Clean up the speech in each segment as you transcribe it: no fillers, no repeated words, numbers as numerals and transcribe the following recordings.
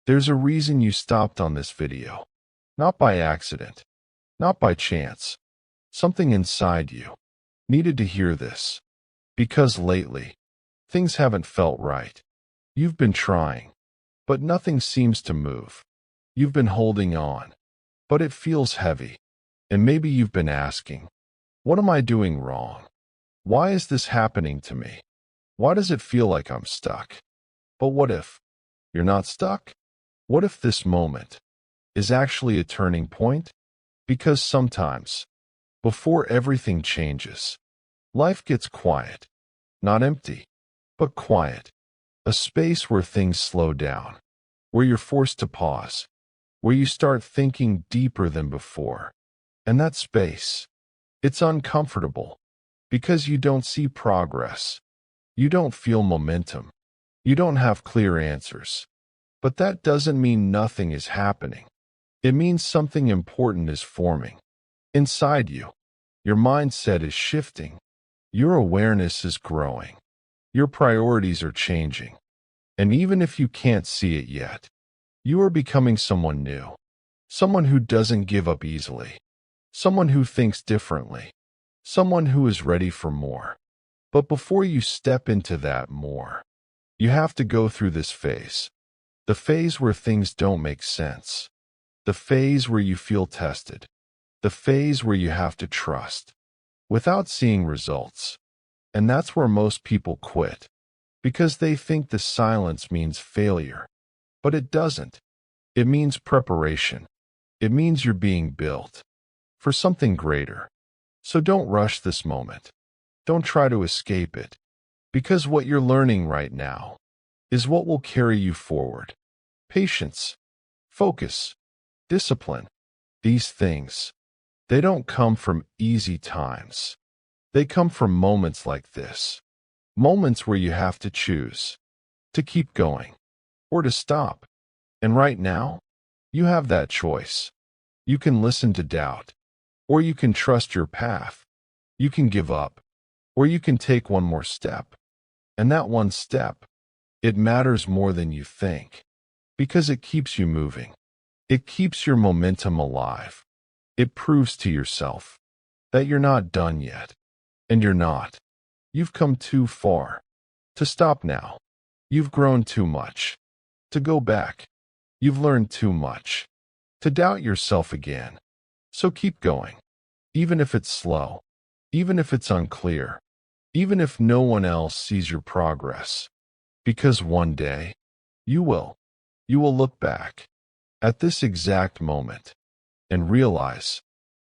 There's a reason you stopped on this video. Not by accident. Not by chance. Something inside you needed to hear this. Because lately, things haven't felt right. You've been trying, but nothing seems to move. You've been holding on, but it feels heavy. And maybe you've been asking, what am I doing wrong? Why is this happening to me? Why does it feel like I'm stuck? But what if you're not stuck? What if this moment is actually a turning point? Because sometimes, before everything changes, life gets quiet. Not empty, but quiet. A space where things slow down, where you're forced to pause, where you start thinking deeper than before. And that space, it's uncomfortable because you don't see progress. You don't feel momentum. You don't have clear answers. But that doesn't mean nothing is happening. It means something important is forming inside you. Your mindset is shifting. Your awareness is growing. Your priorities are changing. And even if you can't see it yet, you are becoming someone new. Someone who doesn't give up easily. Someone who thinks differently. Someone who is ready for more. But before you step into that more, you have to go through this phase. The phase where things don't make sense. The phase where you feel tested. The phase where you have to trust without seeing results. And that's where most people quit, because they think the silence means failure. But it doesn't. It means preparation. It means you're being built for something greater. So don't rush this moment. Don't try to escape it, because what you're learning right now is what will carry you forward. Patience, focus, discipline. These things, they don't come from easy times. They come from moments like this. Moments where you have to choose to keep going or to stop. And right now, you have that choice. You can listen to doubt, or you can trust your path. You can give up, or you can take one more step. And that one step, it matters more than you think, because it keeps you moving. It keeps your momentum alive. It proves to yourself that you're not done yet. And you're not. You've come too far to stop now. You've grown too much to go back. You've learned too much to doubt yourself again. So keep going, even if it's slow, even if it's unclear, even if no one else sees your progress. Because one day, you will look back at this exact moment and realize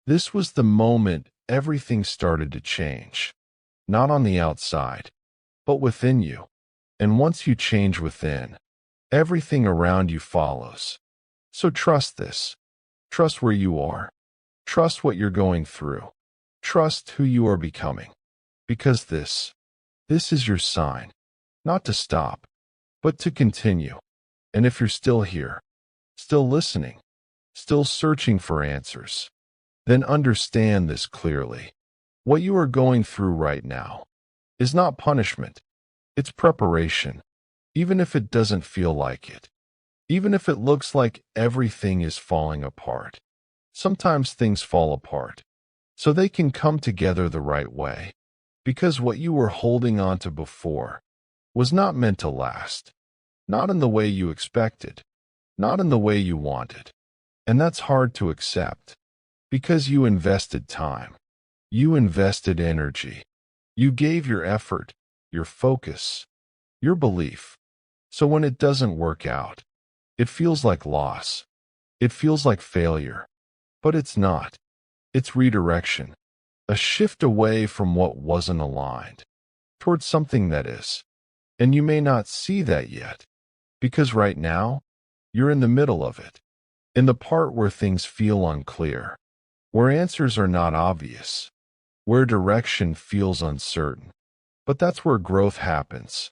this was the moment everything started to change. Not on the outside, but within you. And once you change within, everything around you follows. So trust this. Trust where you are. Trust what you're going through. Trust who you are becoming. Because this is your sign. Not to stop, but to continue. And if you're still here, still listening, still searching for answers, then understand this clearly. What you are going through right now is not punishment. It's preparation. Even if it doesn't feel like it. Even if it looks like everything is falling apart. Sometimes things fall apart, so they can come together the right way. Because what you were holding on to before was not meant to last. Not in the way you expected. Not in the way you wanted. And that's hard to accept. Because you invested time. You invested energy. You gave your effort, your focus, your belief. So when it doesn't work out, it feels like loss. It feels like failure. But it's not. It's redirection. A shift away from what wasn't aligned towards something that is. And you may not see that yet. Because right now, you're in the middle of it. In the part where things feel unclear. Where answers are not obvious. Where direction feels uncertain. But that's where growth happens.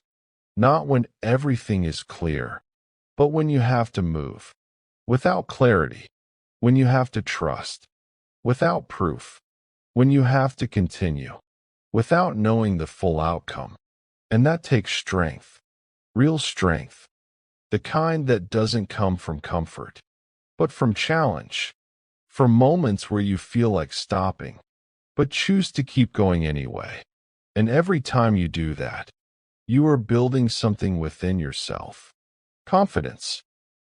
Not when everything is clear, but when you have to move. Without clarity. When you have to trust. Without proof. When you have to continue. Without knowing the full outcome. And that takes strength. Real strength. the kind that doesn't come from comfort, but from challenge, from moments where you feel like stopping, but choose to keep going anyway. And every time you do that, you are building something within yourself. Confidence,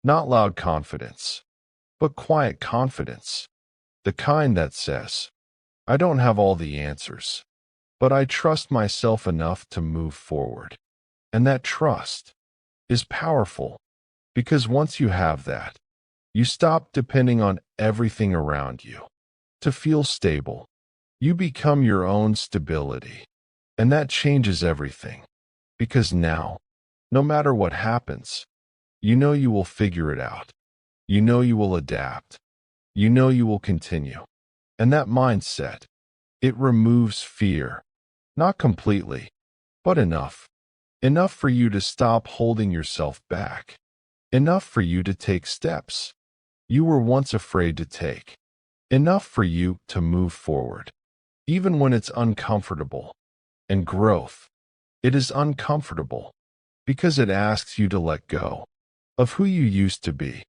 not loud confidence, but quiet confidence, the kind that says, I don't have all the answers, but I trust myself enough to move forward. And that trust is powerful because once you have that, you stop depending on everything around you to feel stable. You become your own stability. And that changes everything because now, no matter what happens, you know you will figure it out. You know you will adapt. You know you will continue. And that mindset, it removes fear. Not completely, but enough. Enough for you to stop holding yourself back. Enough for you to take steps you were once afraid to take. Enough for you to move forward, even when it's uncomfortable. And growth, it is uncomfortable because it asks you to let go of who you used to be,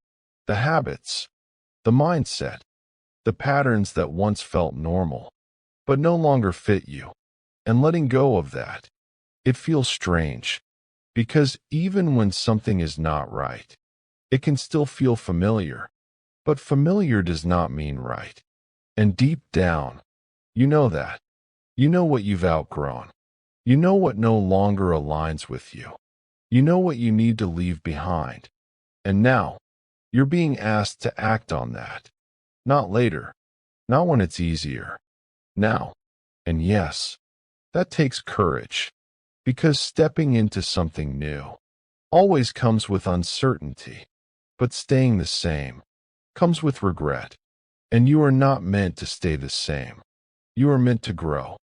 the habits, the mindset, the patterns that once felt normal, but no longer fit you. And letting go of that, it feels strange because even when something is not right, it can still feel familiar. But familiar does not mean right. And deep down, you know that. You know what you've outgrown. You know what no longer aligns with you. You know what you need to leave behind. And now, you're being asked to act on that. Not later. Not when it's easier. Now. And yes, that takes courage. Because stepping into something new always comes with uncertainty. But staying the same comes with regret. And you are not meant to stay the same. You are meant to grow,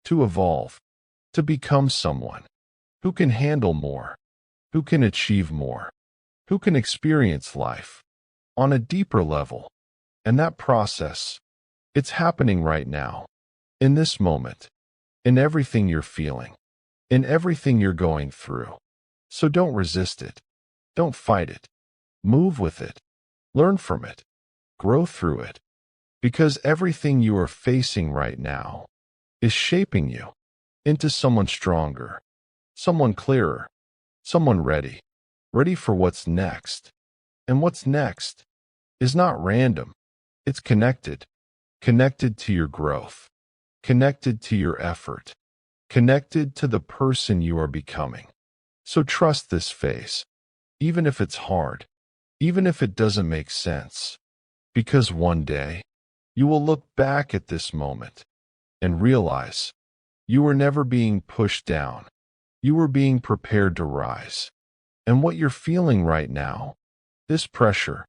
to evolve, to become someone who can handle more, who can achieve more, who can experience life on a deeper level. And that process, it's happening right now, in this moment, in everything you're feeling, in everything you're going through. So don't resist it. Don't fight it. Move with it. Learn from it. Grow through it. Because everything you are facing right now is shaping you into someone stronger, someone clearer, someone ready, ready for what's next. And what's next is not random. It's connected, connected to your growth, connected to your effort, connected to the person you are becoming. So trust this phase, even if it's hard, even if it doesn't make sense, because one day you will look back at this moment and realize you were never being pushed down. You were being prepared to rise. And what you're feeling right now, this pressure,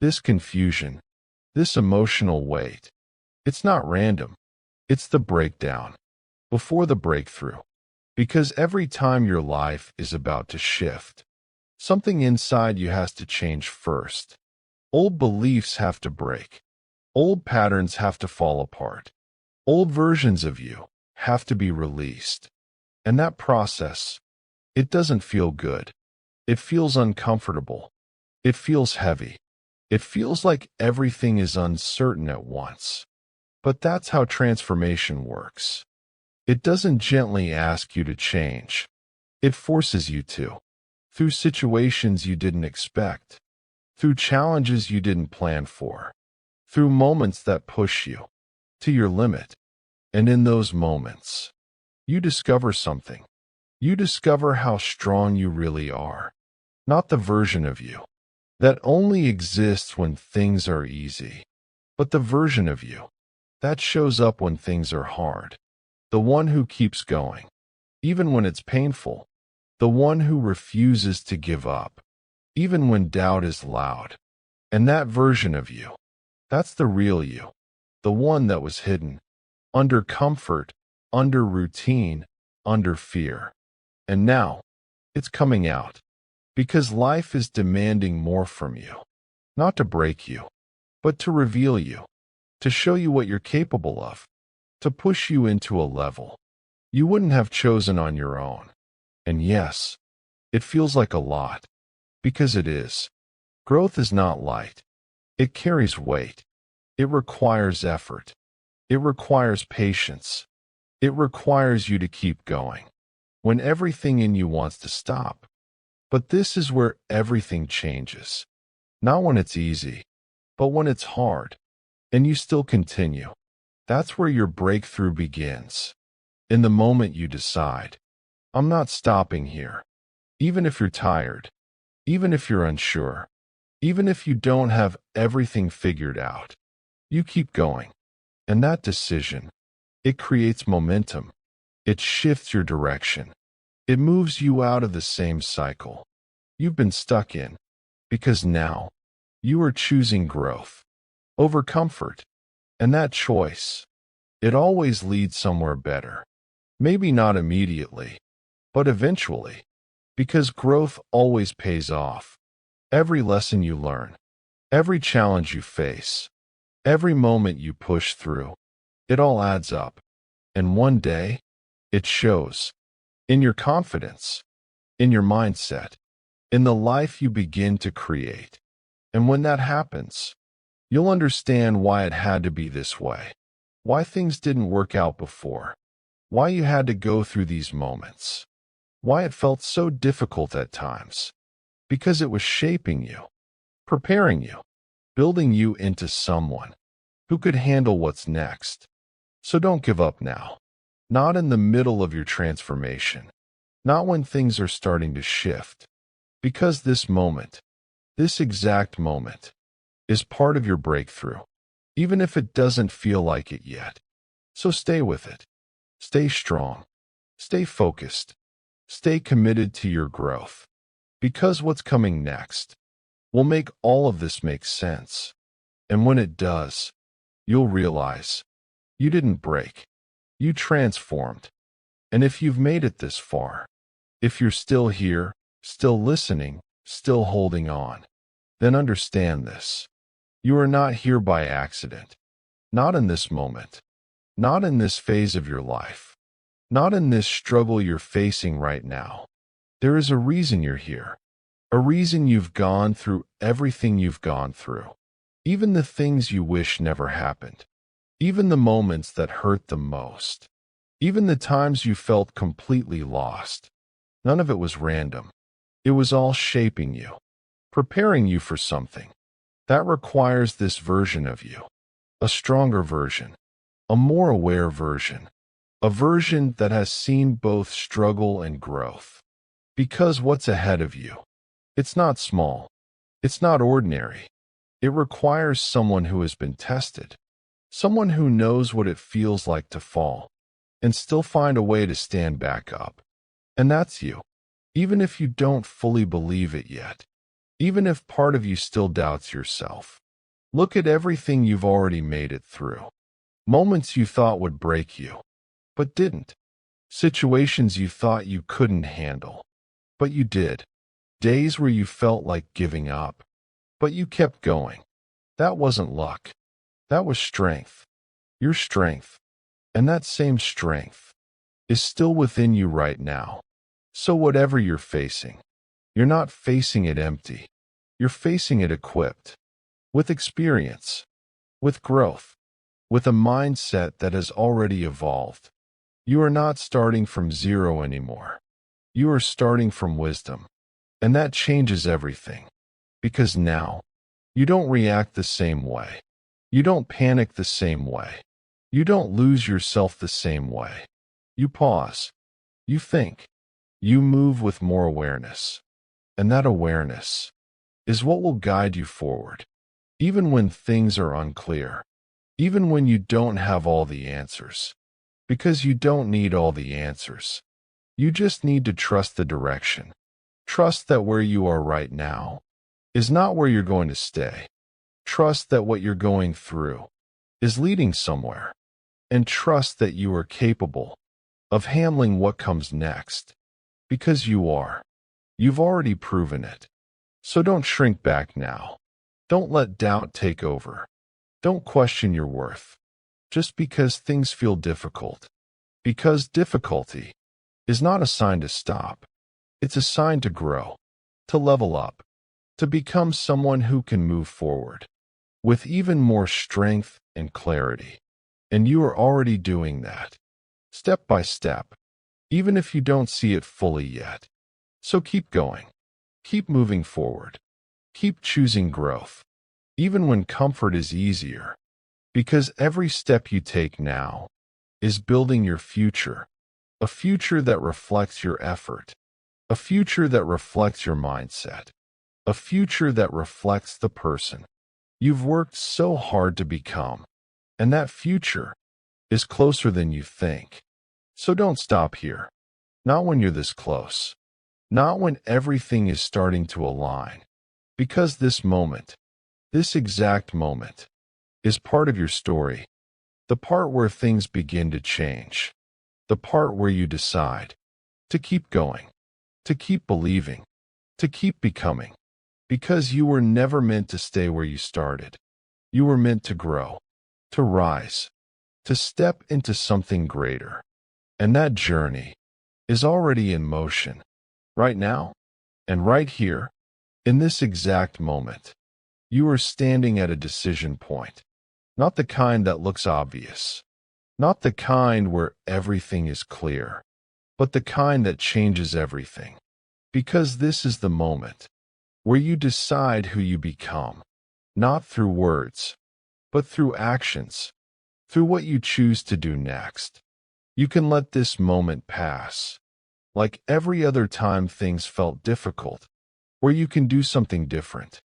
this confusion, this emotional weight, it's not random. It's the breakdown before the breakthrough. Because every time your life is about to shift, something inside you has to change first. Old beliefs have to break. Old patterns have to fall apart. Old versions of you have to be released. And that process, it doesn't feel good. It feels uncomfortable. It feels heavy. It feels like everything is uncertain at once. But that's how transformation works. It doesn't gently ask you to change. It forces you to. Through situations you didn't expect. Through challenges you didn't plan for. Through moments that push you to your limit. And in those moments, you discover something. You discover how strong you really are. Not the version of you that only exists when things are easy, but the version of you that shows up when things are hard. The one who keeps going, even when it's painful. The one who refuses to give up, even when doubt is loud. And that version of you, that's the real you. The one that was hidden, under comfort, under routine, under fear. And now, it's coming out. Because life is demanding more from you. Not to break you, but to reveal you. To show you what you're capable of. To push you into a level you wouldn't have chosen on your own. And yes, it feels like a lot. Because it is. Growth is not light. It carries weight. It requires effort. It requires patience. It requires you to keep going when everything in you wants to stop. But this is where everything changes. Not when it's easy, but when it's hard, and you still continue. That's where your breakthrough begins. In the moment you decide, I'm not stopping here. Even if you're tired, even if you're unsure, even if you don't have everything figured out, you keep going. And that decision, it creates momentum. It shifts your direction. It moves you out of the same cycle you've been stuck in, because now you are choosing growth over comfort. And that choice, it always leads somewhere better. Maybe not immediately, but eventually, because growth always pays off. Every lesson you learn, every challenge you face, every moment you push through, it all adds up. And one day, it shows in your confidence, in your mindset, in the life you begin to create. And when that happens, you'll understand why it had to be this way, why things didn't work out before, why you had to go through these moments, why it felt so difficult at times. Because it was shaping you, preparing you, building you into someone who could handle what's next. So don't give up now. Not in the middle of your transformation. Not when things are starting to shift. Because this moment, this exact moment, is part of your breakthrough, even if it doesn't feel like it yet. So stay with it. Stay strong. Stay focused. Stay committed to your growth. Because what's coming next will make all of this make sense. And when it does, you'll realize you didn't break. You transformed. And if you've made it this far, if you're still here, still listening, still holding on, then understand this. You are not here by accident. Not in this moment. Not in this phase of your life. Not in this struggle you're facing right now. There is a reason you're here. A reason you've gone through everything you've gone through. Even the things you wish never happened. Even the moments that hurt the most. Even the times you felt completely lost. None of it was random. It was all shaping you. Preparing you for something. That requires this version of you. A stronger version. A more aware version. A version that has seen both struggle and growth. Because what's ahead of you, it's not small. It's not ordinary. It requires someone who has been tested. Someone who knows what it feels like to fall and still find a way to stand back up. And that's you. Even if you don't fully believe it yet. Even if part of you still doubts yourself. Look at everything you've already made it through. Moments you thought would break you, but didn't. Situations you thought you couldn't handle. But you did. Days where you felt like giving up. But you kept going. That wasn't luck. That was strength. Your strength. And that same strength is still within you right now. So whatever you're facing, you're not facing it empty. You're facing it equipped. With experience. With growth. With a mindset that has already evolved. You are not starting from zero anymore. You are starting from wisdom. And that changes everything. Because now, you don't react the same way. You don't panic the same way. You don't lose yourself the same way. You pause. You think. You move with more awareness. And that awareness is what will guide you forward. Even when things are unclear. Even when you don't have all the answers. Because you don't need all the answers. You just need to trust the direction. Trust that where you are right now is not where you're going to stay. Trust that what you're going through is leading somewhere. And trust that you are capable of handling what comes next. Because you are. You've already proven it. So don't shrink back now. Don't let doubt take over. Don't question your worth. Just because things feel difficult. Because difficulty is not a sign to stop. It's a sign to grow, to level up, to become someone who can move forward with even more strength and clarity. And you are already doing that, step by step, even if you don't see it fully yet. So keep going. Keep moving forward. Keep choosing growth, even when comfort is easier, because every step you take now is building your future, a future that reflects your effort, a future that reflects your mindset, a future that reflects the person you've worked so hard to become. And that future is closer than you think. So don't stop here. Not when you're this close. Not when everything is starting to align. Because this moment, this exact moment, is part of your story. The part where things begin to change. The part where you decide to keep going, to keep believing, to keep becoming. Because you were never meant to stay where you started. You were meant to grow, to rise, to step into something greater. And that journey is already in motion, right now, and right here, in this exact moment. You are standing at a decision point, not the kind that looks obvious, not the kind where everything is clear, but the kind that changes everything. Because this is the moment where you decide who you become, not through words, but through actions, through what you choose to do next. You can let this moment pass, like every other time things felt difficult, where you can do something different.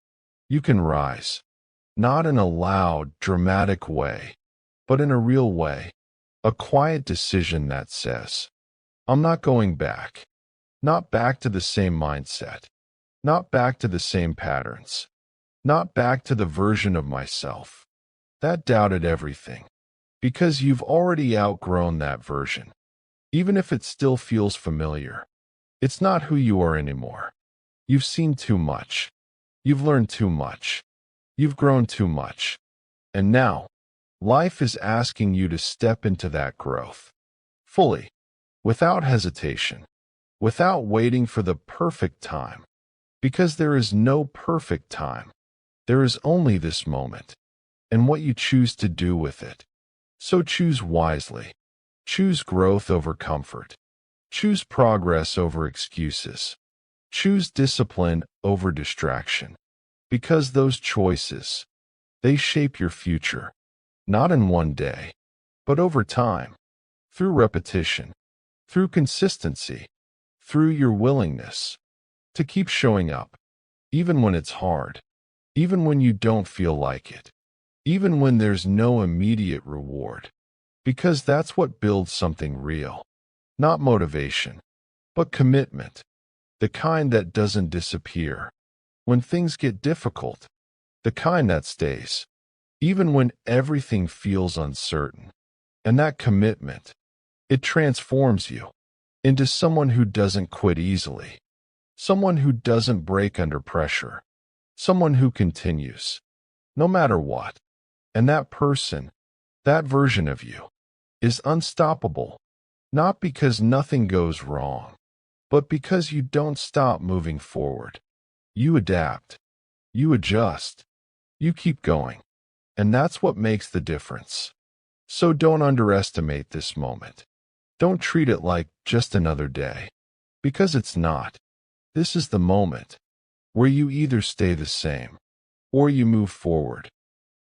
You can rise, not in a loud, dramatic way, but in a real way, a quiet decision that says, I'm not going back, not back to the same mindset, not back to the same patterns, not back to the version of myself that doubted everything, because you've already outgrown that version. Even if it still feels familiar, it's not who you are anymore. You've seen too much. You've learned too much. You've grown too much. And now, life is asking you to step into that growth, fully, without hesitation, without waiting for the perfect time. Because there is no perfect time. There is only this moment, and what you choose to do with it. So choose wisely. Choose growth over comfort. Choose progress over excuses. Choose discipline over distraction. Because those choices, they shape your future, not in one day, but over time, through repetition, through consistency, through your willingness to keep showing up, even when it's hard, even when you don't feel like it, even when there's no immediate reward. Because that's what builds something real. Not motivation, but commitment. The kind that doesn't disappear when things get difficult. The kind that stays, even when everything feels uncertain. And that commitment, it transforms you into someone who doesn't quit easily. Someone who doesn't break under pressure. Someone who continues, no matter what. And that person, that version of you, is unstoppable, not because nothing goes wrong, but because you don't stop moving forward. You adapt, you adjust, you keep going, and that's what makes the difference. So don't underestimate this moment. Don't treat it like just another day, because it's not. This is the moment where you either stay the same, or you move forward,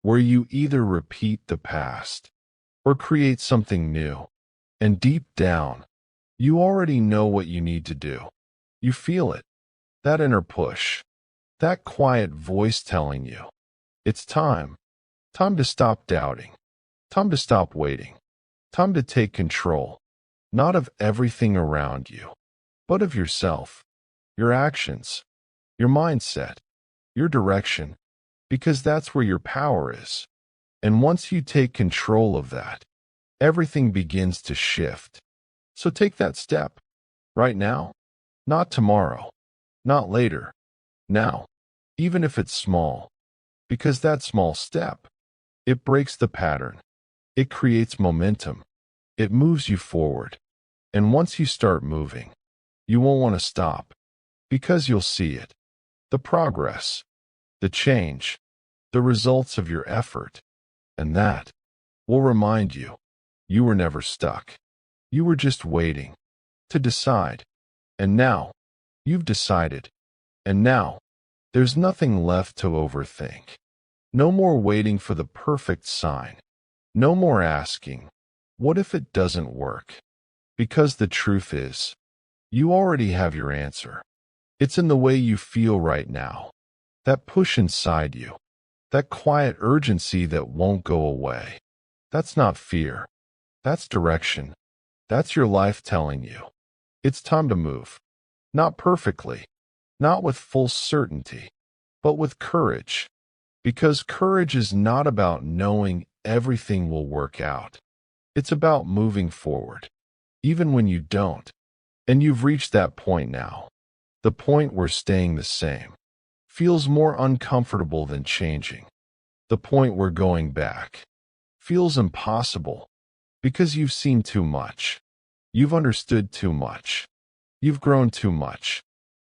where you either repeat the past, or create something new. And deep down, you already know what you need to do. You feel it, that inner push, that quiet voice telling you, it's time. Time to stop doubting. Time to stop waiting. Time to take control, not of everything around you, but of yourself, your actions, your mindset, your direction, because that's where your power is. And once you take control of that, everything begins to shift. So take that step, right now, not tomorrow, not later, now, even if it's small, because that small step, it breaks the pattern, it creates momentum, it moves you forward. And once you start moving, you won't want to stop, because you'll see it, the progress, the change, the results of your effort, and that will remind you you were never stuck. You were just waiting to decide. And now you've decided. And now there's nothing left to overthink. No more waiting for the perfect sign. No more asking, what if it doesn't work? Because the truth is, you already have your answer. It's in the way you feel right now. That push inside you. That quiet urgency that won't go away. That's not fear. That's direction. That's your life telling you it's time to move. Not perfectly, not with full certainty, but with courage. Because courage is not about knowing everything will work out. It's about moving forward, even when you don't. And you've reached that point now. The point where staying the same feels more uncomfortable than changing. The point where going back feels impossible because you've seen too much. You've understood too much. You've grown too much.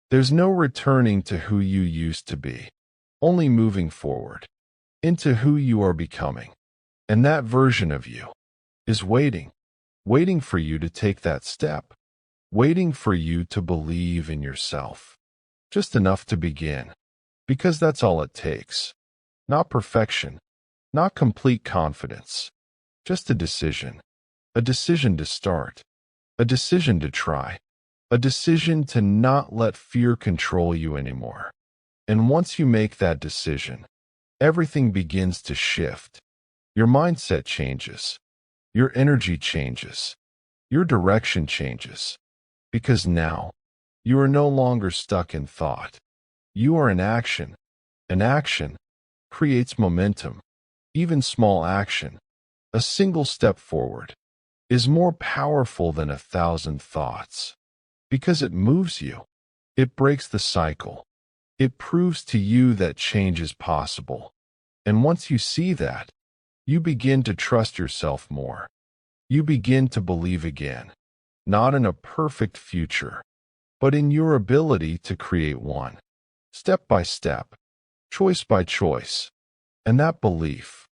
There's no returning to who you used to be, only moving forward into who you are becoming. And that version of you is waiting for you to take that step, waiting for you to believe in yourself. Just enough to begin, because that's all it takes. Not perfection, not complete confidence, just a decision to start, a decision to try, a decision to not let fear control you anymore. And once you make that decision, everything begins to shift. Your mindset changes, your energy changes, your direction changes, because now you are no longer stuck in thought. You are in action, and action creates momentum. Even small action, a single step forward, is more powerful than 1,000 thoughts. Because it moves you. It breaks the cycle. It proves to you that change is possible. And once you see that, you begin to trust yourself more. You begin to believe again, not in a perfect future, but in your ability to create one, step by step, choice by choice. And that belief,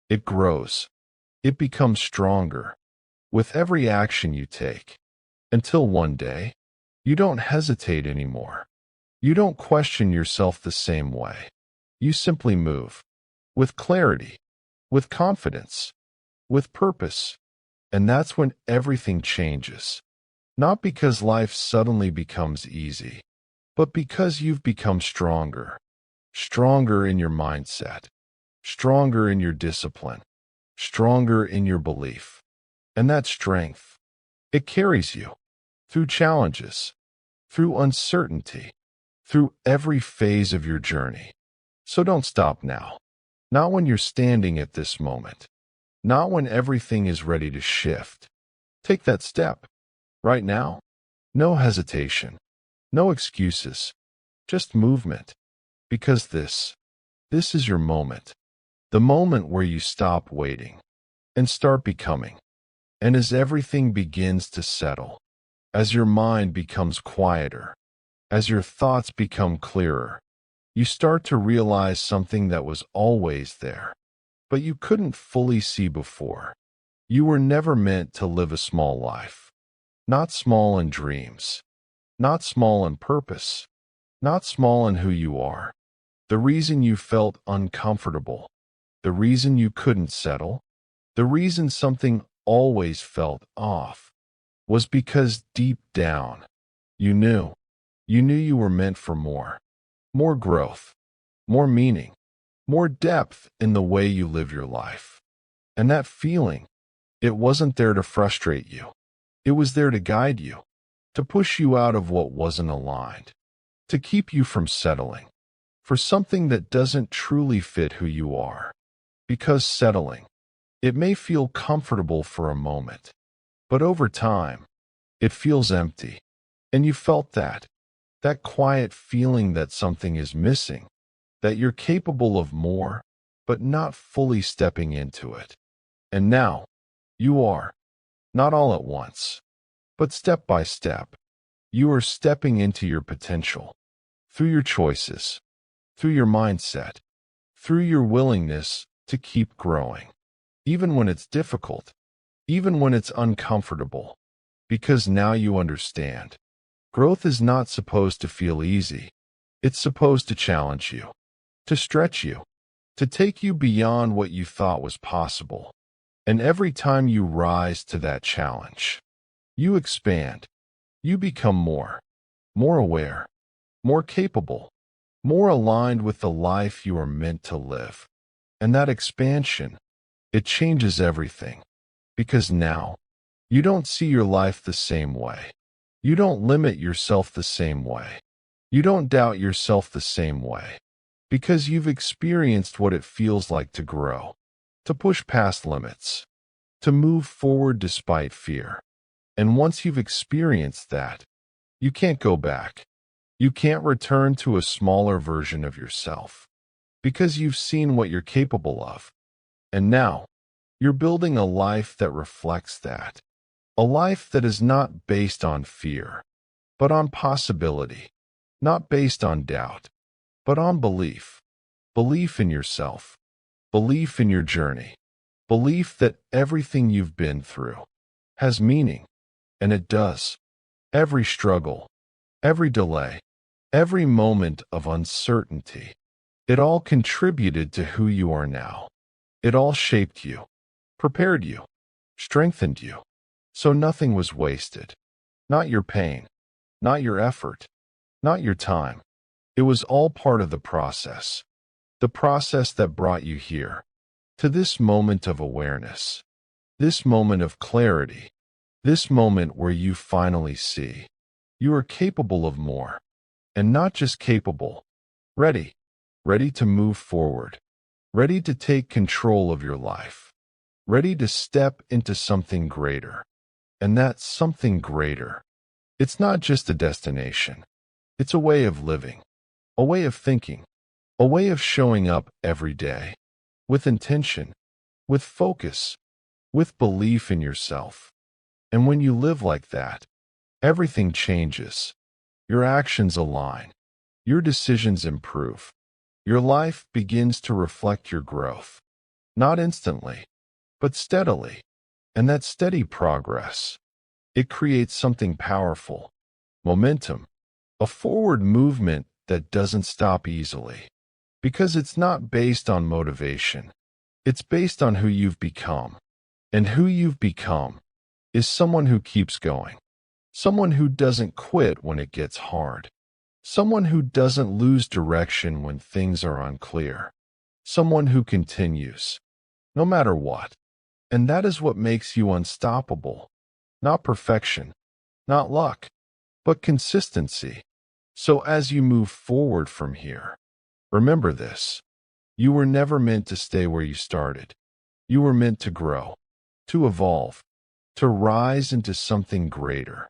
it grows. It becomes stronger with every action you take, until one day, you don't hesitate anymore. You don't question yourself the same way. You simply move with clarity, with confidence, with purpose. And that's when everything changes. Not because life suddenly becomes easy, but because you've become stronger. Stronger in your mindset, stronger in your discipline, stronger in your belief. And that strength, it carries you through challenges, through uncertainty, through every phase of your journey. So don't stop now. Not when you're standing at this moment. Not when everything is ready to shift. Take that step. Right now. No hesitation. No excuses. Just movement. Because this is your moment. The moment where you stop waiting and start becoming. And as everything begins to settle, as your mind becomes quieter, as your thoughts become clearer, you start to realize something that was always there, but you couldn't fully see before. You were never meant to live a small life. Not small in dreams, not small in purpose, not small in who you are. The reason you felt uncomfortable, the reason you couldn't settle, the reason something always felt off, was because deep down, you knew you were meant for more growth, more meaning, more depth in the way you live your life. And that feeling, it wasn't there to frustrate you. It was there to guide you, to push you out of what wasn't aligned, to keep you from settling for something that doesn't truly fit who you are. Because settling, it may feel comfortable for a moment, but over time, it feels empty. And you felt that quiet feeling that something is missing, that you're capable of more, but not fully stepping into it. And now, you are, not all at once, but step by step. You are stepping into your potential, through your choices, through your mindset, through your willingness to keep growing, even when it's difficult, even when it's uncomfortable, because now you understand. Growth is not supposed to feel easy. It's supposed to challenge you, to stretch you, to take you beyond what you thought was possible. And every time you rise to that challenge, you expand. You become more aware, more capable, more aligned with the life you are meant to live. And that expansion, it changes everything. Because now, you don't see your life the same way. You don't limit yourself the same way. You don't doubt yourself the same way. Because you've experienced what it feels like to grow, to push past limits, to move forward despite fear. And once you've experienced that, you can't go back. You can't return to a smaller version of yourself. Because you've seen what you're capable of. And now, you're building a life that reflects that. A life that is not based on fear, but on possibility. Not based on doubt, but on belief. Belief in yourself. Belief in your journey. Belief that everything you've been through has meaning. And it does. Every struggle, every delay, every moment of uncertainty, it all contributed to who you are now. It all shaped you, prepared you, strengthened you. So nothing was wasted. Not your pain, not your effort, not your time. It was all part of the process. The process that brought you here, to this moment of awareness, this moment of clarity, this moment where you finally see you are capable of more. And not just capable, ready to move forward, ready to take control of your life, ready to step into something greater. And that something greater, it's not just a destination. It's a way of living, a way of thinking, a way of showing up every day, with intention, with focus, with belief in yourself. And when you live like that, everything changes. Your actions align. Your decisions improve. Your life begins to reflect your growth. Not instantly, but steadily. And that steady progress, it creates something powerful. Momentum. A forward movement that doesn't stop easily. Because it's not based on motivation. It's based on who you've become. And who you've become is someone who keeps going. Someone who doesn't quit when it gets hard. Someone who doesn't lose direction when things are unclear. Someone who continues, no matter what. And that is what makes you unstoppable. Not perfection, not luck, but consistency. So as you move forward from here, remember this. You were never meant to stay where you started. You were meant to grow, to evolve, to rise into something greater.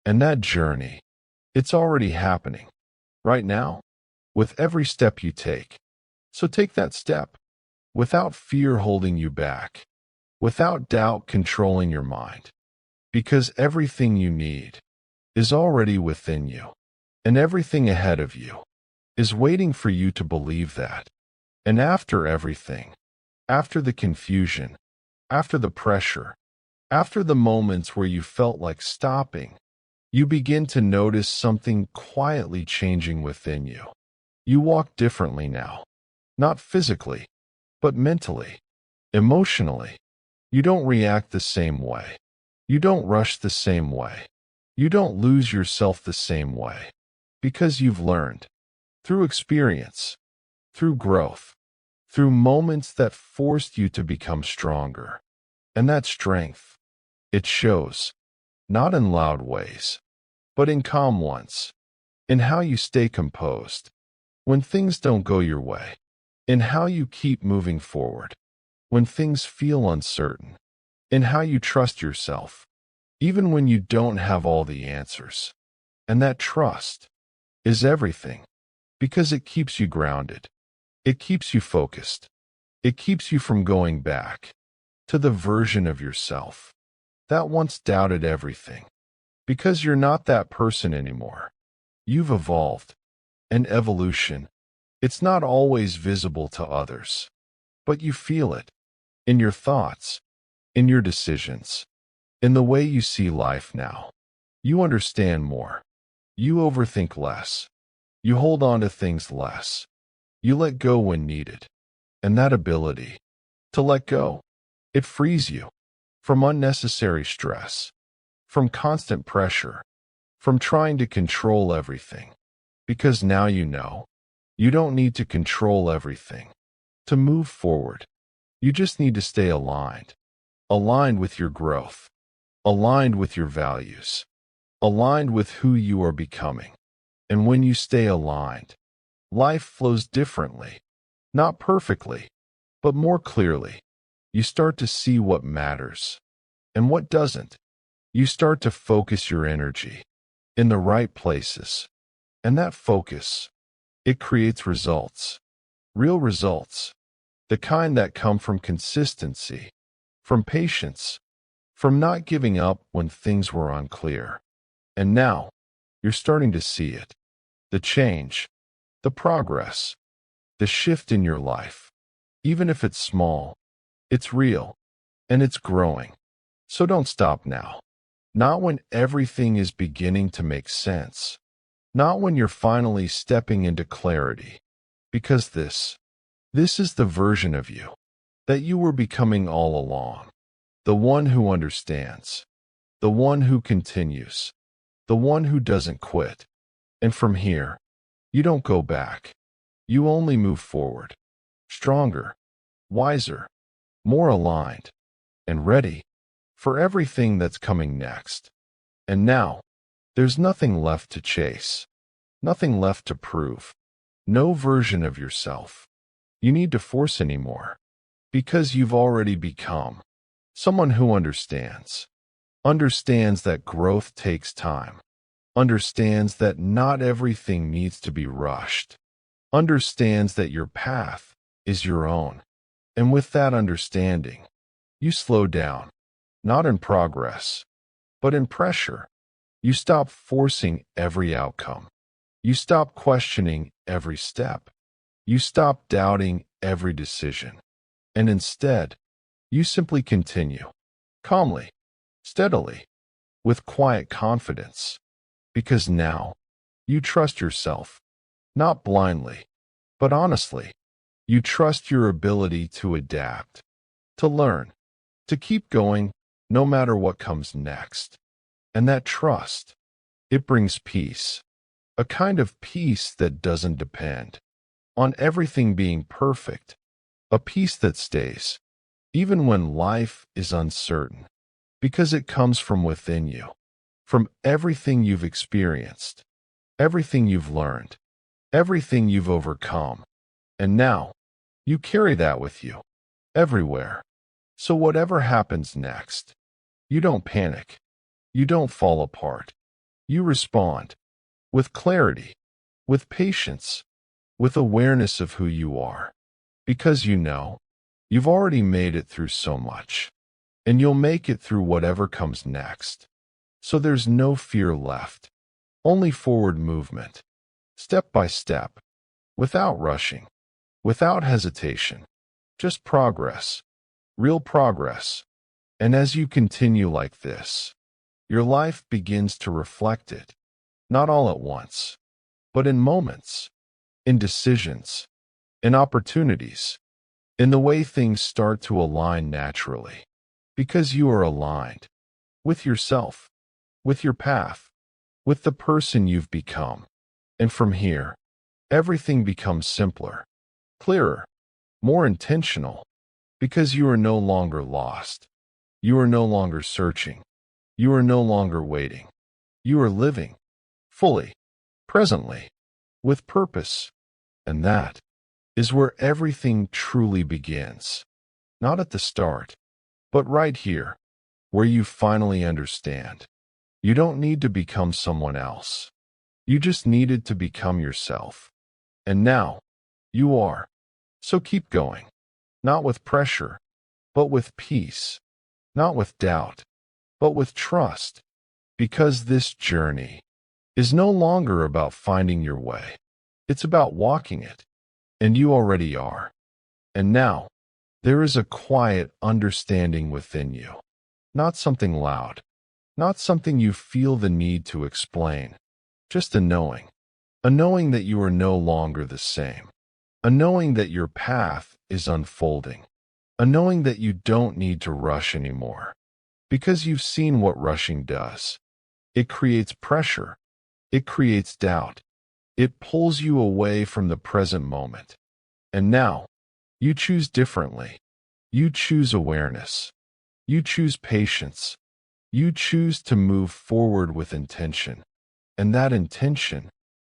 And that journey, it's already happening, right now, with every step you take. So take that step, without fear holding you back, without doubt controlling your mind, because everything you need is already within you, and everything ahead of you is waiting for you to believe that. And after everything, after the confusion, after the pressure, after the moments where you felt like stopping, you begin to notice something quietly changing within you. You walk differently now, not physically, but mentally, emotionally. You don't react the same way. You don't rush the same way. You don't lose yourself the same way. Because you've learned, through experience, through growth, through moments that forced you to become stronger. And that strength, it shows, not in loud ways, but in calm ones, in how you stay composed when things don't go your way, in how you keep moving forward when things feel uncertain, in how you trust yourself, even when you don't have all the answers. And that trust is everything, because it keeps you grounded. It keeps you focused. It keeps you from going back to the version of yourself that once doubted everything. Because you're not that person anymore. You've evolved. And evolution, It's not always visible to others, but you feel it in your thoughts, in your decisions, in the way you see life now. You understand more. You overthink less. You hold on to things less. You let go when needed. And that ability to let go, it frees you from unnecessary stress, from constant pressure, from trying to control everything. Because now you know, you don't need to control everything to move forward. You just need to stay aligned, aligned with your growth, aligned with your values, aligned with who you are becoming. And when you stay aligned, life flows differently, not perfectly, but more clearly. You start to see what matters and what doesn't. You start to focus your energy in the right places. And that focus, it creates results, real results, the kind that come from consistency, from patience, from not giving up when things were unclear. And now, you're starting to see it. The change, the progress, the shift in your life. Even if it's small, it's real, and it's growing. So don't stop now. Not when everything is beginning to make sense. Not when you're finally stepping into clarity. Because this is the version of you that you were becoming all along. The one who understands. The one who continues. The one who doesn't quit. And from here, you don't go back. You only move forward. Stronger, wiser, more aligned, and ready for everything that's coming next. And now, there's nothing left to chase, nothing left to prove, no version of yourself you need to force anymore, because you've already become someone who understands that growth takes time, understands that not everything needs to be rushed, understands that your path is your own. And with that understanding, you slow down, not in progress, but in pressure. You stop forcing every outcome. You stop questioning every step. You stop doubting every decision. And instead, you simply continue, calmly, steadily, with quiet confidence. Because now, you trust yourself, not blindly, but honestly. You trust your ability to adapt, to learn, to keep going no matter what comes next. And that trust, it brings peace, a kind of peace that doesn't depend on everything being perfect, a peace that stays, even when life is uncertain, because it comes from within you, from everything you've experienced, everything you've learned, everything you've overcome. And now, you carry that with you, everywhere. So whatever happens next, you don't panic. You don't fall apart. You respond with clarity, with patience, with awareness of who you are. Because you know, you've already made it through so much, and you'll make it through whatever comes next. So there's no fear left, only forward movement, step by step, without rushing, without hesitation, just progress, real progress. And as you continue like this, your life begins to reflect it, not all at once, but in moments, in decisions, in opportunities, in the way things start to align naturally, because you are aligned with yourself, with your path, with the person you've become. And from here, everything becomes simpler, clearer, more intentional, because you are no longer lost. You are no longer searching. You are no longer waiting. You are living fully, presently, with purpose. And that is where everything truly begins. Not at the start, but right here, where you finally understand. You don't need to become someone else. You just needed to become yourself. And now, you are. So keep going. Not with pressure, but with peace. Not with doubt, but with trust. Because this journey is no longer about finding your way. It's about walking it. and you already are. And now, there is a quiet understanding within you. Not something loud, not something you feel the need to explain, just a knowing. A knowing that you are no longer the same. A knowing that your path is unfolding. A knowing that you don't need to rush anymore. Because you've seen what rushing does. It creates pressure. It creates doubt. It pulls you away from the present moment. And now, you choose differently. You choose awareness. You choose patience. You choose to move forward with intention. And that intention,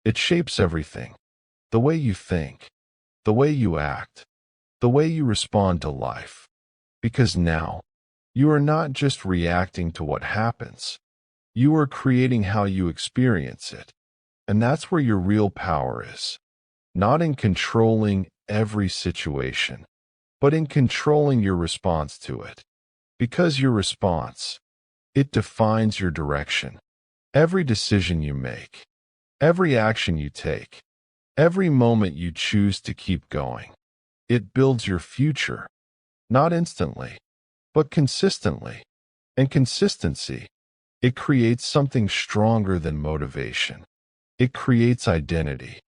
it shapes everything. The way you think, the way you act, the way you respond to life. Because now, you are not just reacting to what happens. You are creating how you experience it. And that's where your real power is. Not in controlling every situation, but in controlling your response to it. Because your response, it defines your direction. Every decision you make, every action you take, every moment you choose to keep going, it builds your future, not instantly, but consistently. And consistency, it creates something stronger than motivation. It creates identity.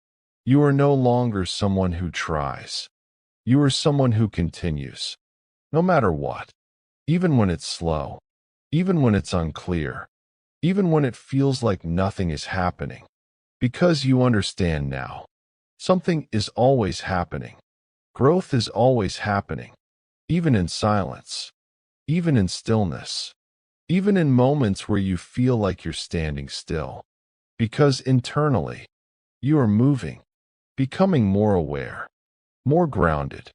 You are no longer someone who tries. You are someone who continues. No matter what. Even when it's slow. Even when it's unclear. Even when it feels like nothing is happening. Because you understand now. Something is always happening. Growth is always happening. Even in silence. Even in stillness. Even in moments where you feel like you're standing still. Because internally, you are moving, becoming more aware, more grounded,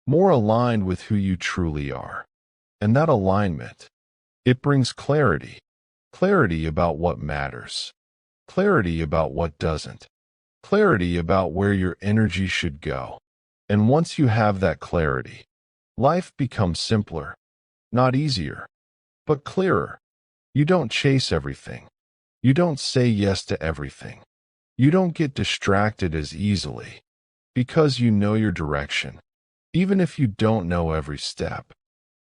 more aligned with who you truly are. And that alignment, it brings clarity. Clarity about what matters. Clarity about what doesn't. Clarity about where your energy should go. And once you have that clarity, life becomes simpler. Not easier, but clearer. You don't chase everything. You don't say yes to everything. You don't get distracted as easily. Because you know your direction. Even if you don't know every step.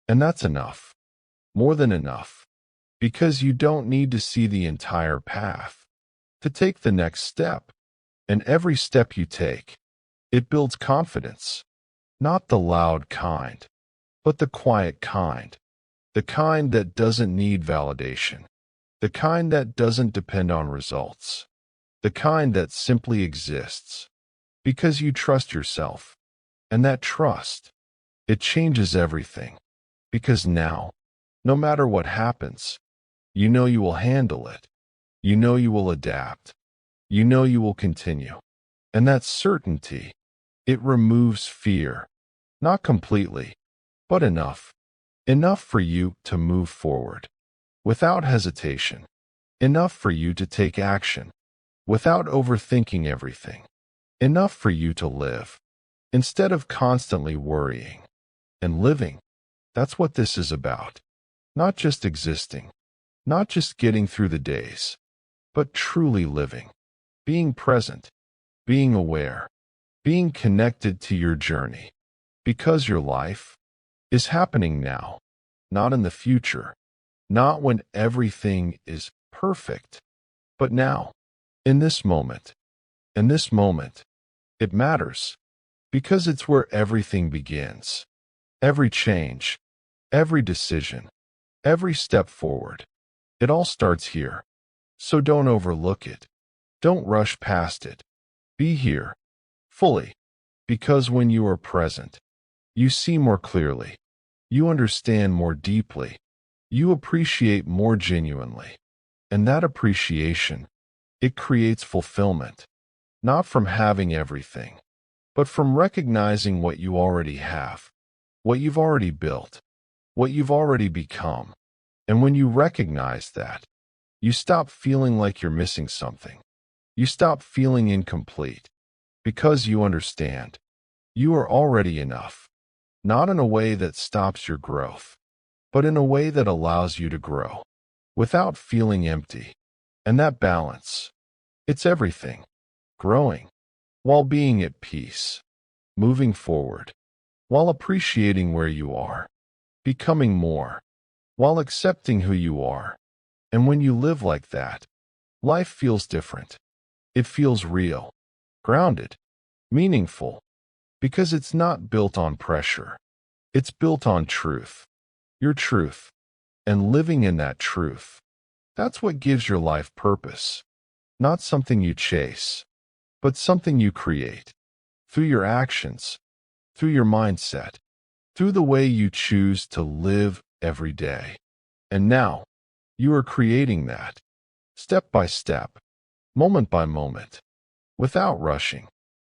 And that's enough. More than enough. Because you don't need to see the entire path to take the next step. And every step you take, it builds confidence. Not the loud kind, but the quiet kind. The kind that doesn't need validation. The kind that doesn't depend on results. The kind that simply exists. Because you trust yourself. And that trust, it changes everything. Because now, no matter what happens, you know you will handle it. You know you will adapt. You know you will continue. And that certainty, it removes fear. Not completely, but enough. Enough for you to move forward. Without hesitation. Enough for you to take action. Without overthinking everything. Enough for you to live. Instead of constantly worrying. And living. That's what this is about. Not just existing. Not just getting through the days. But truly living. Being present. Being aware. Being connected to your journey. Because your life is happening now. Not in the future. Not when everything is perfect. But now. In this moment. In this moment. It matters. Because it's where everything begins. Every change. Every decision. Every step forward. It all starts here. So don't overlook it. Don't rush past it. Be here. Fully. Because when you are present, you see more clearly. You understand more deeply. You appreciate more genuinely. And that appreciation, it creates fulfillment. Not from having everything, but from recognizing what you already have. What you've already built. What you've already become. And when you recognize that, you stop feeling like you're missing something. You stop feeling incomplete. Because you understand. You are already enough. Not in a way that stops your growth, but in a way that allows you to grow. Without feeling empty. And that balance. It's everything. Growing. While being at peace. moving forward, while appreciating where you are, becoming more, while accepting who you are. And when you live like that, life feels different. It feels real, grounded, meaningful, because it's not built on pressure. It's built on truth, your truth, and living in that truth. That's what gives your life purpose. Not something you chase, but something you create through your actions, through your mindset, through the way you choose to live every day. And now, you are creating that, step by step, moment by moment, without rushing,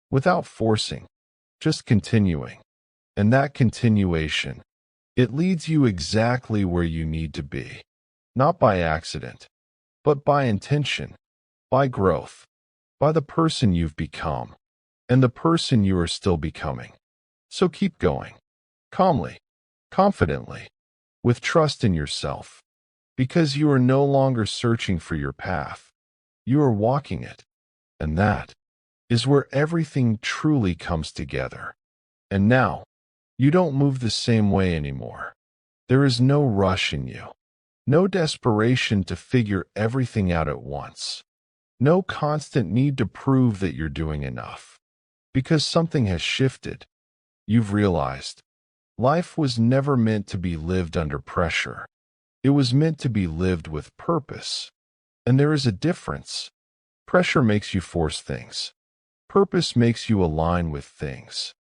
without forcing, just continuing. And that continuation, it leads you exactly where you need to be, not by accident, but by intention, by growth, by the person you've become, and the person you are still becoming. So keep going, calmly, confidently, with trust in yourself, because you are no longer searching for your path. You are walking it, and that is where everything truly comes together. And now, you don't move the same way anymore. There is no rush in you, no desperation to figure everything out at once, no constant need to prove that you're doing enough. Because something has shifted. You've realized life was never meant to be lived under pressure. It was meant to be lived with purpose. And there is a difference. Pressure makes you force things. Purpose makes you align with things.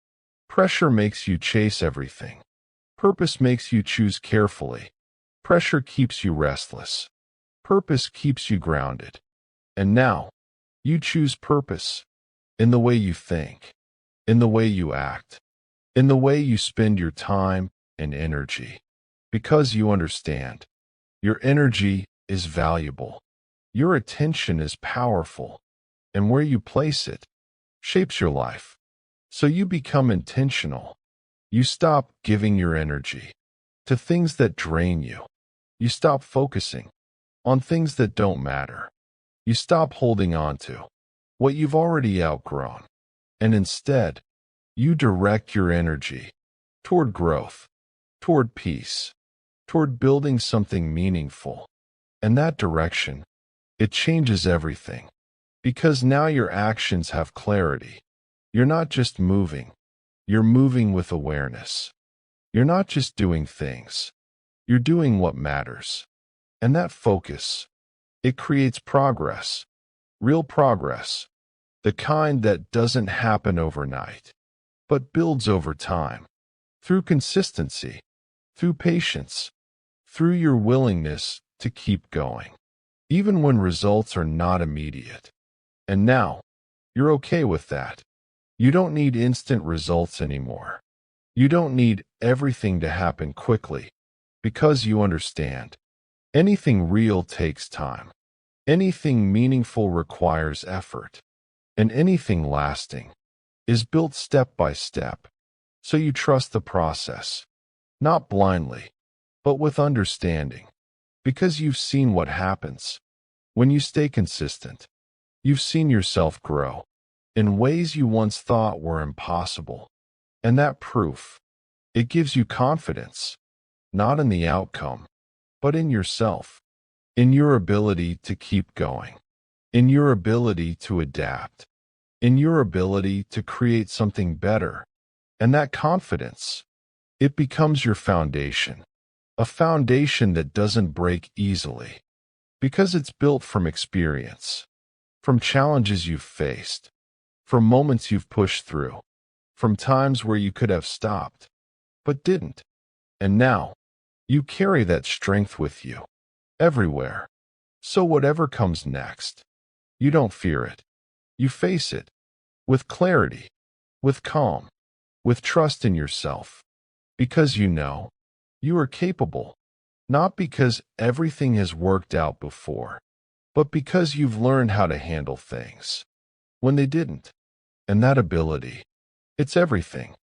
Pressure makes you chase everything. Purpose makes you choose carefully. Pressure keeps you restless. Purpose keeps you grounded. And now, you choose purpose in the way you think, in the way you act, in the way you spend your time and energy. Because you understand, your energy is valuable. Your attention is powerful. And where you place it shapes your life. So you become intentional. You stop giving your energy to things that drain you. You stop focusing on things that don't matter. You stop holding on to what you've already outgrown. And instead, you direct your energy toward growth, toward peace, toward building something meaningful. And that direction, it changes everything. Because now your actions have clarity. You're not just moving. You're moving with awareness. You're not just doing things. You're doing what matters. And that focus, it creates progress. Real progress. The kind that doesn't happen overnight, but builds over time. Through consistency, through patience, through your willingness to keep going. Even when results are not immediate. And now, you're okay with that. You don't need instant results anymore. You don't need everything to happen quickly, because you understand. Anything real takes time. Anything meaningful requires effort. And anything lasting is built step by step. So you trust the process, not blindly, but with understanding. Because you've seen what happens when you stay consistent. You've seen yourself grow in ways you once thought were impossible. And that proof, it gives you confidence, not in the outcome, but in yourself, in your ability to keep going, in your ability to adapt, in your ability to create something better. And that confidence, it becomes your foundation, a foundation that doesn't break easily, because it's built from experience, from challenges you've faced, from moments you've pushed through, from times where you could have stopped, but didn't. And now, you carry that strength with you, everywhere. So whatever comes next, you don't fear it. You face it, with clarity, with calm, with trust in yourself. Because you know, you are capable, not because everything has worked out before, but because you've learned how to handle things when they didn't. And that ability, it's everything.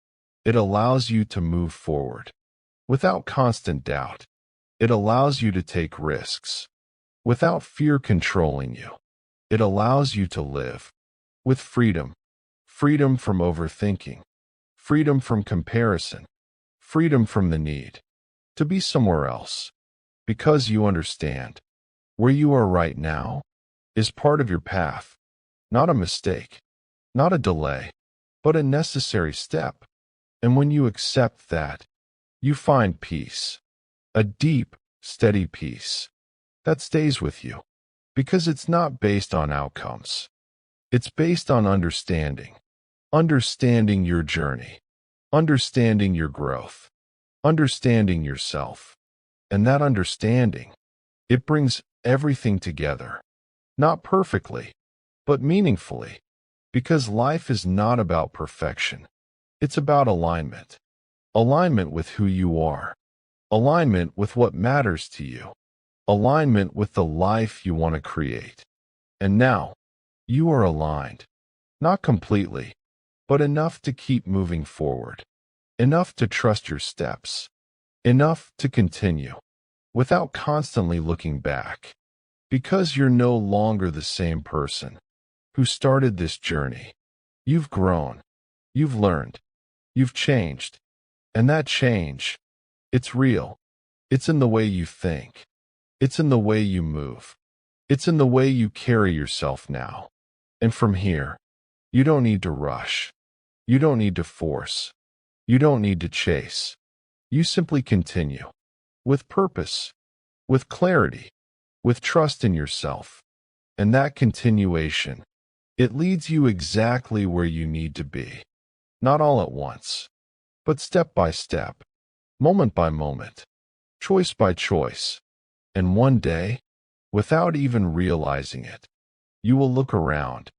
It allows you to move forward without constant doubt. It allows you to take risks without fear controlling you. It allows you to live with freedom, freedom from overthinking, freedom from comparison, freedom from the need to be somewhere else, because you understand where you are right now is part of your path, not a mistake, not a delay, but a necessary step. And when you accept that, you find peace, a deep, steady peace that stays with you, because it's not based on outcomes. It's based on understanding, understanding your journey, understanding your growth, understanding yourself. And that understanding, it brings everything together, not perfectly, but meaningfully, because life is not about perfection. It's about alignment, alignment with who you are, alignment with what matters to you, alignment with the life you want to create. And now, you are aligned, not completely, but enough to keep moving forward, enough to trust your steps, enough to continue, without constantly looking back, because you're no longer the same person who started this journey. You've grown, you've learned, you've changed, and that change, it's real. It's in the way you think. It's in the way you move. It's in the way you carry yourself now. And from here, you don't need to rush. You don't need to force. You don't need to chase. You simply continue. With purpose. With clarity. With trust in yourself. And that continuation, it leads you exactly where you need to be. Not all at once, but step by step, moment by moment, choice by choice. And one day, without even realizing it, you will look around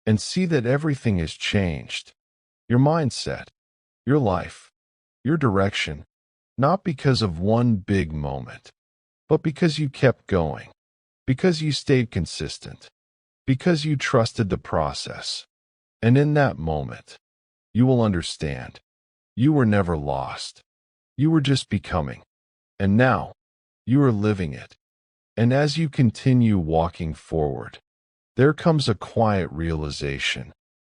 and see that everything has changed. Your mindset, your life, your direction, not because of one big moment, but because you kept going, because you stayed consistent, because you trusted the process. And in that moment, you will understand. You were never lost. You were just becoming. And now, you are living it. And as you continue walking forward, there comes a quiet realization.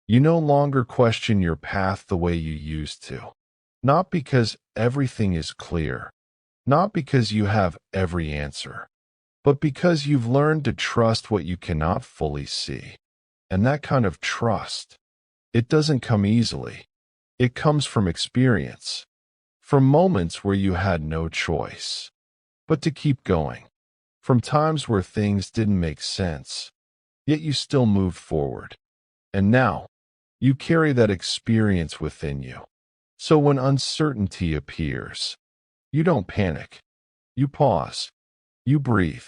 You no longer question your path the way you used to. Not because everything is clear, not because you have every answer, but because you've learned to trust what you cannot fully see. And that kind of trust, it doesn't come easily. It comes from experience, from moments where you had no choice but to keep going, from times where things didn't make sense, yet you still moved forward. And now, you carry that experience within you. So when uncertainty appears, you don't panic. You pause, you breathe,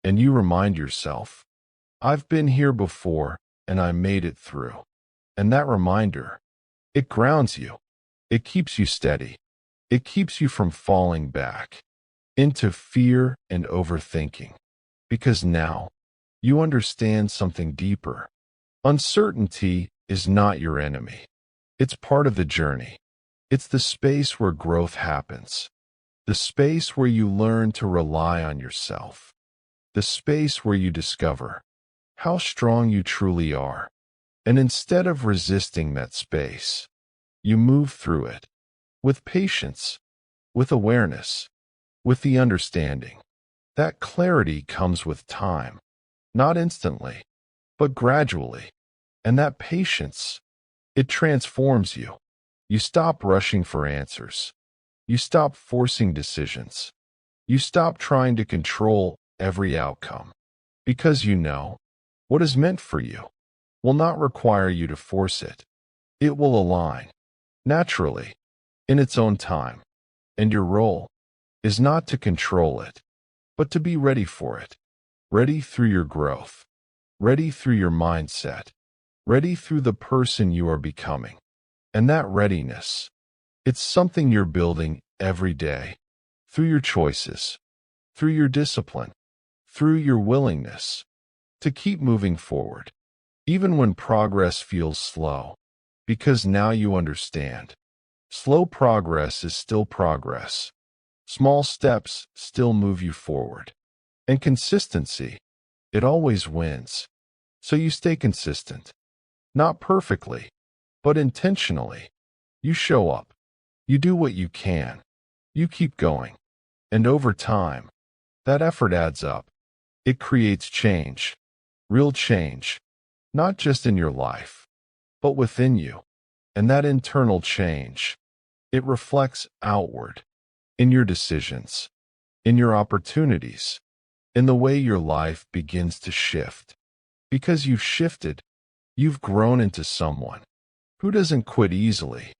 and you remind yourself, I've been here before, and I made it through. And that reminder, it grounds you. It keeps you steady. It keeps you from falling back into fear and overthinking. Because now, you understand something deeper. Uncertainty is not your enemy. It's part of the journey. It's the space where growth happens. The space where you learn to rely on yourself. The space where you discover how strong you truly are. And instead of resisting that space, you move through it with patience, with awareness, with the understanding. That clarity comes with time, not instantly, but gradually. And that patience, it transforms you. You stop rushing for answers. You stop forcing decisions. You stop trying to control every outcome. Because you know, what is meant for you will not require you to force it. It will align, naturally, in its own time. And your role is not to control it, but to be ready for it. Ready through your growth. Ready through your mindset. Ready through the person you are becoming. And that readiness, it's something you're building every day, through your choices, through your discipline, through your willingness to keep moving forward, even when progress feels slow, because now you understand. Slow progress is still progress. Small steps still move you forward. And consistency, it always wins. So you stay consistent, not perfectly, but intentionally. You show up. You do what you can. You keep going. And over time, that effort adds up. It creates change. Real change. Not just in your life, but within you. And that internal change, it reflects outward. In your decisions. In your opportunities. In the way your life begins to shift. Because you've shifted, you've grown into someone who doesn't quit easily.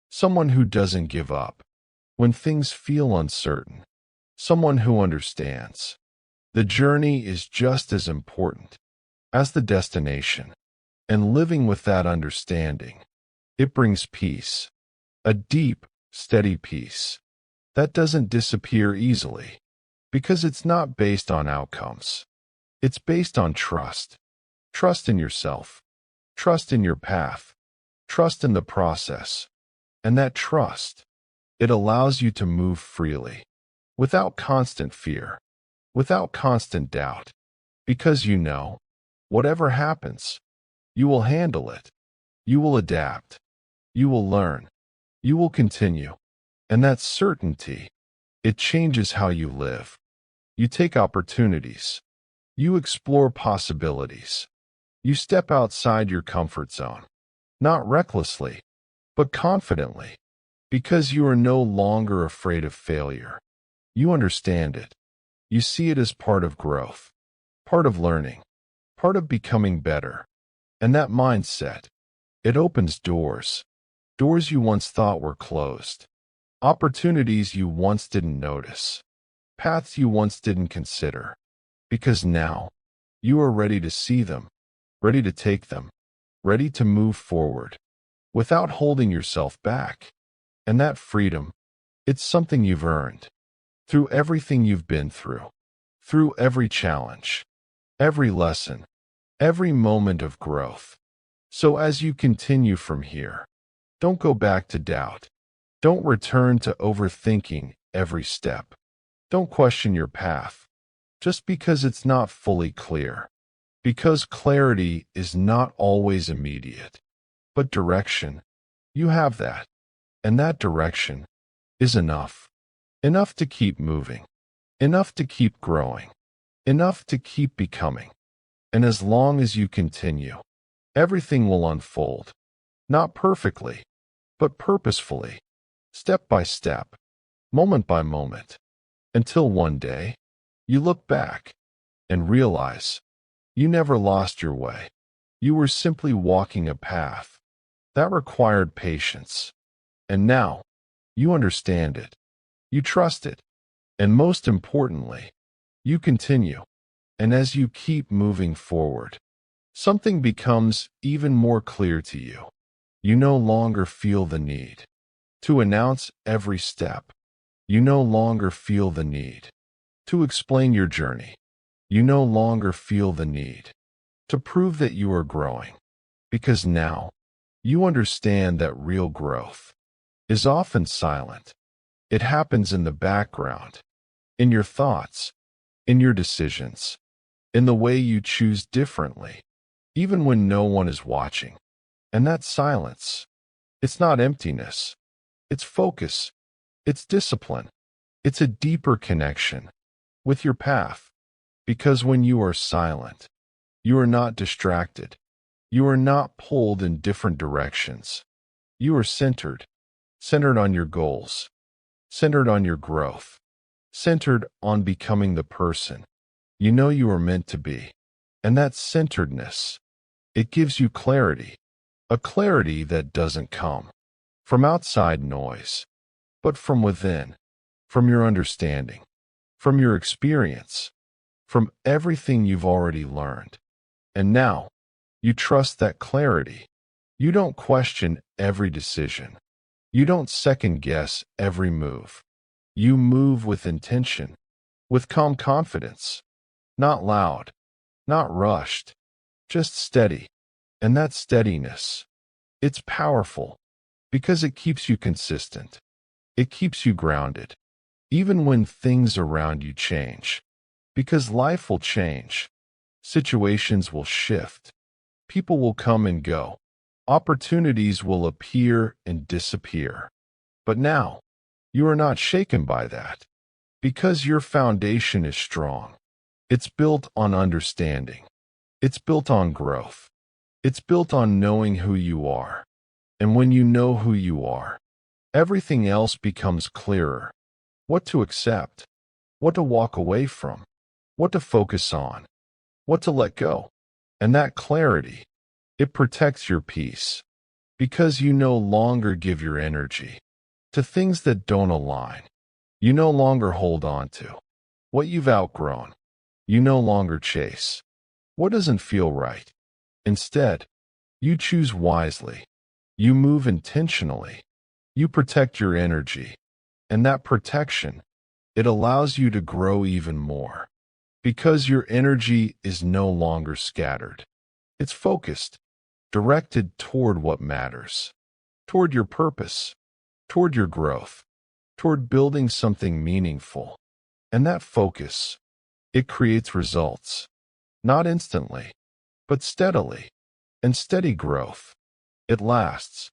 Someone who doesn't give up when things feel uncertain. Someone who understands. The journey is just as important as the destination. And living with that understanding, it brings peace. A deep, steady peace that doesn't disappear easily because it's not based on outcomes. It's based on trust. Trust in yourself. Trust in your path. Trust in the process. And that trust, it allows you to move freely, without constant fear, without constant doubt, because you know, whatever happens, you will handle it. You will adapt. You will learn. You will continue. And that certainty, it changes how you live. You take opportunities. You explore possibilities. You step outside your comfort zone, not recklessly, but confidently, because you are no longer afraid of failure. You understand it. You see it as part of growth, part of learning, part of becoming better. And that mindset, it opens doors, doors you once thought were closed, opportunities you once didn't notice, paths you once didn't consider, because now you are ready to see them, ready to take them, ready to move forward without holding yourself back. And that freedom, it's something you've earned through everything you've been through every challenge, every lesson, every moment of growth. So as you continue from here, don't go back to doubt. Don't return to overthinking every step. Don't question your path just because it's not fully clear. Because clarity is not always immediate. But direction, you have that. And that direction is enough. Enough to keep moving. Enough to keep growing. Enough to keep becoming. And as long as you continue, everything will unfold. Not perfectly, but purposefully. Step by step. Moment by moment. Until one day, you look back and realize you never lost your way. You were simply walking a path that required patience. And now, you understand it. You trust it. And most importantly, you continue. And as you keep moving forward, something becomes even more clear to you. You no longer feel the need to announce every step. You no longer feel the need to explain your journey. You no longer feel the need to prove that you are growing. Because now, you understand that real growth is often silent. It happens in the background, in your thoughts, in your decisions, in the way you choose differently, even when no one is watching. And that silence, it's not emptiness. It's focus. It's discipline. It's a deeper connection with your path. Because when you are silent, you are not distracted. You are not pulled in different directions. You are centered. Centered on your goals. Centered on your growth. Centered on becoming the person you know you are meant to be. And that centeredness, it gives you clarity. A clarity that doesn't come from outside noise, but from within, from your understanding, from your experience, from everything you've already learned. And now, you trust that clarity. You don't question every decision. You don't second-guess every move. You move with intention, with calm confidence. Not loud, not rushed, just steady. And that steadiness, it's powerful because it keeps you consistent. It keeps you grounded, even when things around you change. Because life will change. Situations will shift. People will come and go. Opportunities will appear and disappear. But now, you are not shaken by that, because your foundation is strong. It's built on understanding. It's built on growth. It's built on knowing who you are. And when you know who you are, everything else becomes clearer. What to accept, what to walk away from, what to focus on, what to let go. And that clarity, it protects your peace, because you no longer give your energy to things that don't align. You no longer hold on to what you've outgrown. You no longer chase what doesn't feel right. Instead, you choose wisely. You move intentionally. You protect your energy. And that protection, it allows you to grow even more, because your energy is no longer scattered. It's focused, directed toward what matters, toward your purpose, toward your growth, toward building something meaningful. And that focus, it creates results, not instantly, but steadily. And steady growth, it lasts.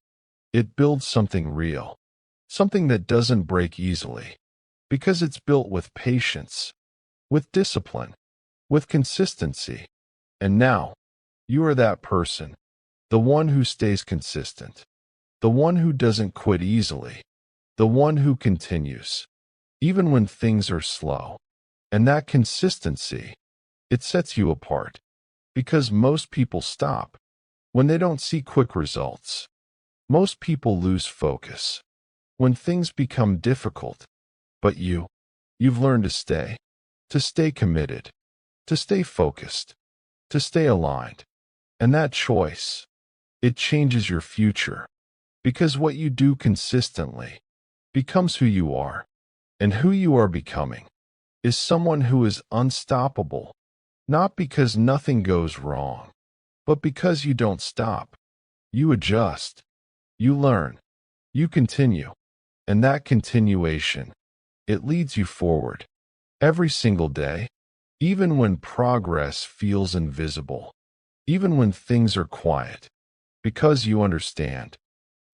It builds something real, something that doesn't break easily, because it's built with patience, with discipline, with consistency. And now, you are that person, the one who stays consistent, the one who doesn't quit easily, the one who continues, even when things are slow. And that consistency, it sets you apart, because most people stop when they don't see quick results. Most people lose focus when things become difficult. But you've learned to stay committed, to stay focused, to stay aligned. And that choice, it changes your future, because what you do consistently becomes who you are. And who you are becoming is someone who is unstoppable, not because nothing goes wrong, but because you don't stop. You adjust, you learn, you continue. And that continuation, it leads you forward every single day, even when progress feels invisible, even when things are quiet, because you understand.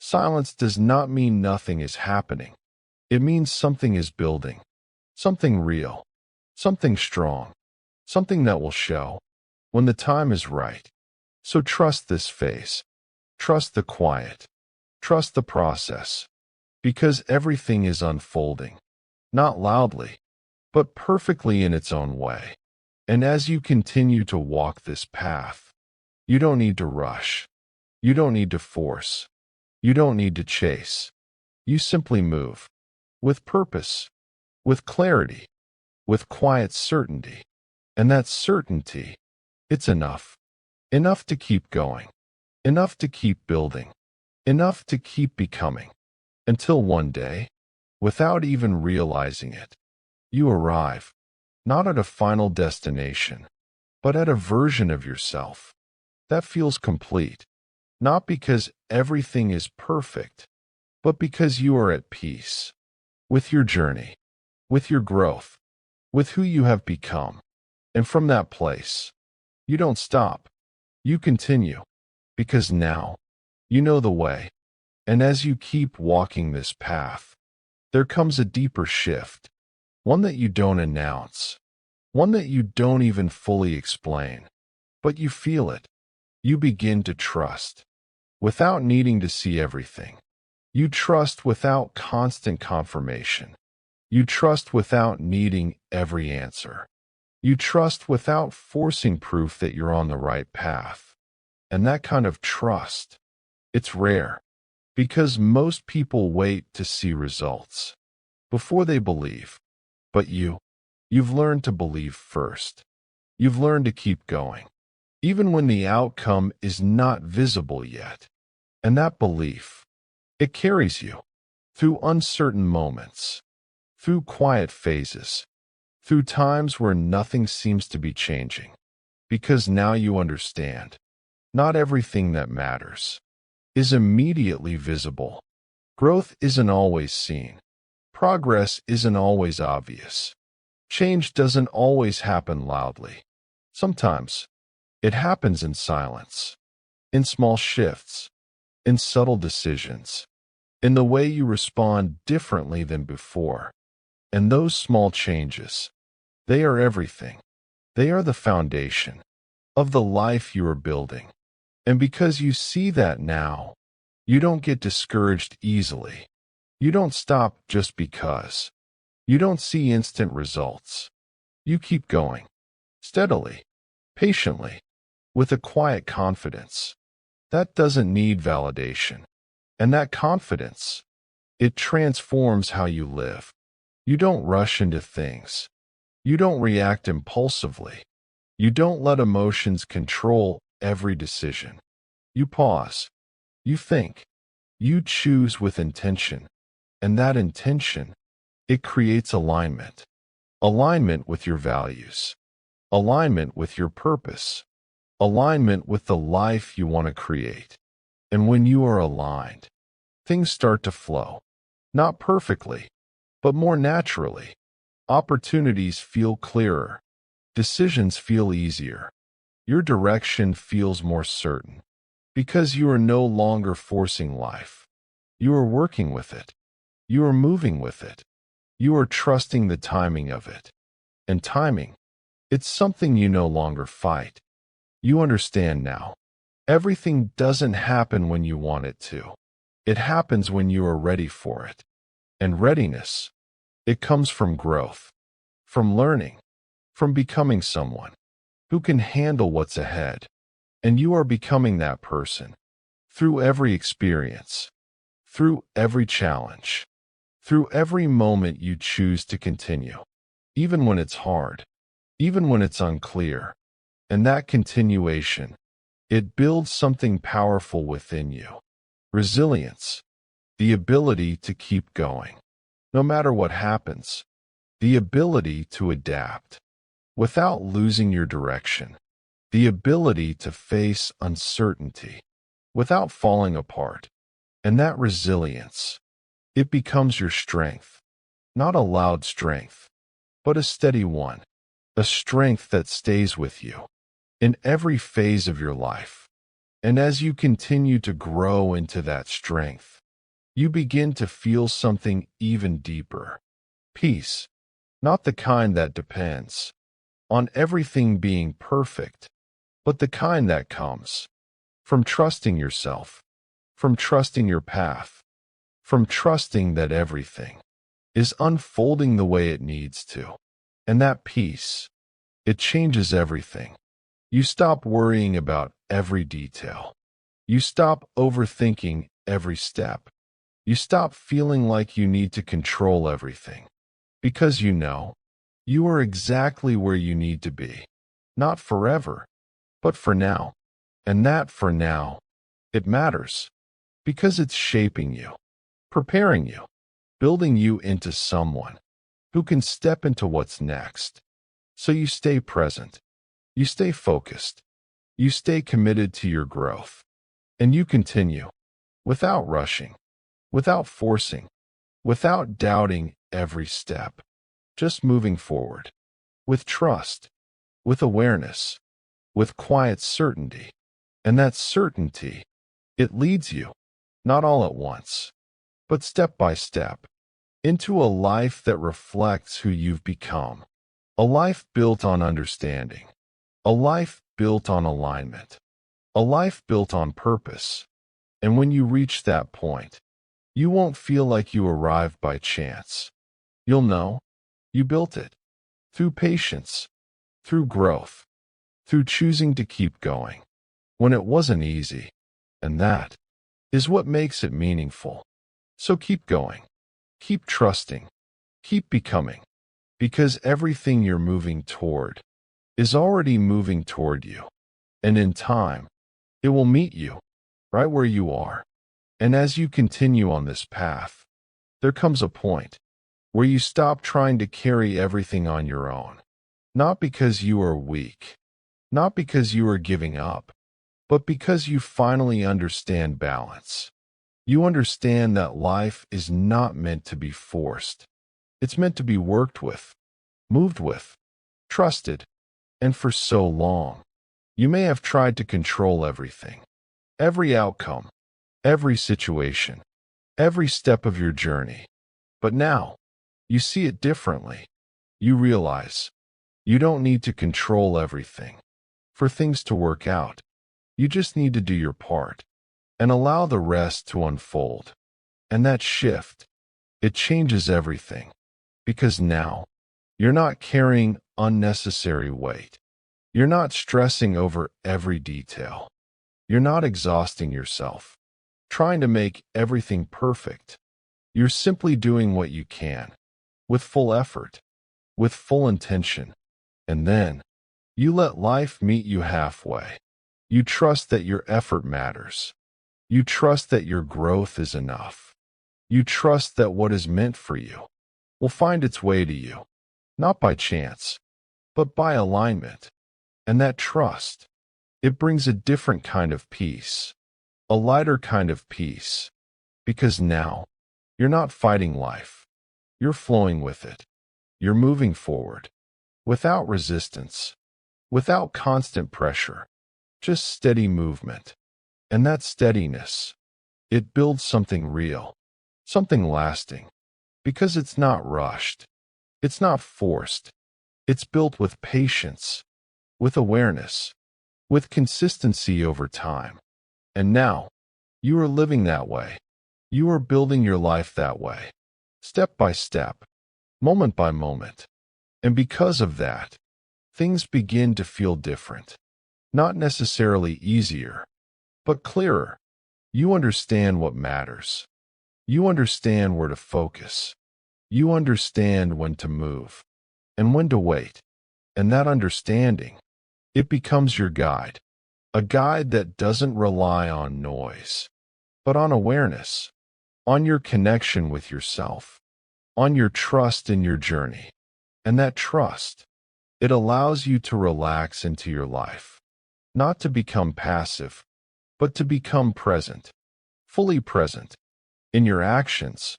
Silence does not mean nothing is happening. It means something is building, something real, something strong, something that will show when the time is right. So trust this phase. Trust the quiet. Trust the process. Because everything is unfolding, not loudly, but perfectly in its own way. And as you continue to walk this path, you don't need to rush. You don't need to force. You don't need to chase. You simply move with purpose, with clarity, with quiet certainty. And that certainty, it's enough. Enough to keep going. Enough to keep building. Enough to keep becoming. Until one day, without even realizing it, you arrive, not at a final destination, but at a version of yourself that feels complete, not because everything is perfect, but because you are at peace with your journey, with your growth, with who you have become. And from that place, you don't stop. You continue, because now you know the way. And as you keep walking this path, there comes a deeper shift, one that you don't announce, one that you don't even fully explain, but you feel it. You begin to trust, without needing to see everything. You trust without constant confirmation. You trust without needing every answer. You trust without forcing proof that you're on the right path. And that kind of trust, it's rare. Because most people wait to see results before they believe. But you've learned to believe first. You've learned to keep going, even when the outcome is not visible yet. And that belief, it carries you through uncertain moments, through quiet phases, through times where nothing seems to be changing. Because now you understand, not everything that matters is immediately visible. Growth isn't always seen. Progress isn't always obvious. Change doesn't always happen loudly. Sometimes it happens in silence, in small shifts, in subtle decisions, in the way you respond differently than before. And those small changes, they are everything. They are the foundation of the life you are building. And because you see that now, you don't get discouraged easily. You don't stop just because. You don't see instant results. You keep going, steadily, patiently, with a quiet confidence. That doesn't need validation. And that confidence, it transforms how you live. You don't rush into things. You don't react impulsively. You don't let emotions control every decision. You pause. You think. You choose with intention. And that intention, it creates alignment. Alignment with your values. Alignment with your purpose. Alignment with the life you want to create. And when you are aligned, things start to flow. Not perfectly, but more naturally. Opportunities feel clearer. Decisions feel easier. Your direction feels more certain. Because you are no longer forcing life. You are working with it. You are moving with it. You are trusting the timing of it. And timing, it's something you no longer fight. You understand now. Everything doesn't happen when you want it to. It happens when you are ready for it. And readiness, it comes from growth, from learning, from becoming someone who can handle what's ahead. And you are becoming that person through every experience, through every challenge, through every moment you choose to continue, even when it's hard, even when it's unclear. And that continuation, it builds something powerful within you. Resilience, the ability to keep going, no matter what happens, the ability to adapt without losing your direction, the ability to face uncertainty without falling apart. And that resilience, it becomes your strength, not a loud strength, but a steady one, a strength that stays with you in every phase of your life. And as you continue to grow into that strength, you begin to feel something even deeper. Peace, not the kind that depends on everything being perfect, but the kind that comes from trusting yourself, from trusting your path, from trusting that everything is unfolding the way it needs to. And that peace, it changes everything. You stop worrying about every detail. You stop overthinking every step. You stop feeling like you need to control everything. Because you know, you are exactly where you need to be. Not forever, but for now. And that for now, it matters. Because it's shaping you, preparing you, building you into someone who can step into what's next. So you stay present. You stay focused. You stay committed to your growth. And you continue, without rushing, without forcing, without doubting every step. Just moving forward, with trust, with awareness, with quiet certainty. And that certainty, it leads you, not all at once, but step by step, into a life that reflects who you've become. A life built on understanding. A life built on alignment. A life built on purpose. And when you reach that point, you won't feel like you arrived by chance. You'll know you built it through patience, through growth, through choosing to keep going when it wasn't easy. And that is what makes it meaningful. So keep going, keep trusting, keep becoming, because everything you're moving toward is already moving toward you. And in time, it will meet you right where you are. And as you continue on this path, there comes a point where you stop trying to carry everything on your own. Not because you are weak, not because you are giving up, but because you finally understand balance. You understand that life is not meant to be forced. It's meant to be worked with, moved with, trusted. And for so long, you may have tried to control everything, every outcome, every situation, every step of your journey. But now, you see it differently. You realize you don't need to control everything for things to work out. You just need to do your part and allow the rest to unfold. And that shift, it changes everything, because now you're not carrying unnecessary weight. You're not stressing over every detail. You're not exhausting yourself, trying to make everything perfect. You're simply doing what you can, with full effort, with full intention. And then, you let life meet you halfway. You trust that your effort matters. You trust that your growth is enough. You trust that what is meant for you will find its way to you, not by chance, but by alignment. And that trust, it brings a different kind of peace, a lighter kind of peace, because now you're not fighting life. You're flowing with it. You're moving forward, without resistance, without constant pressure, just steady movement. And that steadiness, it builds something real, something lasting, because it's not rushed. It's not forced. It's built with patience, with awareness, with consistency over time. And now, you are living that way. You are building your life that way, step by step, moment by moment. And because of that, things begin to feel different. Not necessarily easier, but clearer. You understand what matters. You understand where to focus. You understand when to move and when to wait. And that understanding, it becomes your guide. A guide that doesn't rely on noise, but on awareness, on your connection with yourself, on your trust in your journey. And that trust, it allows you to relax into your life, not to become passive, but to become present, fully present, in your actions,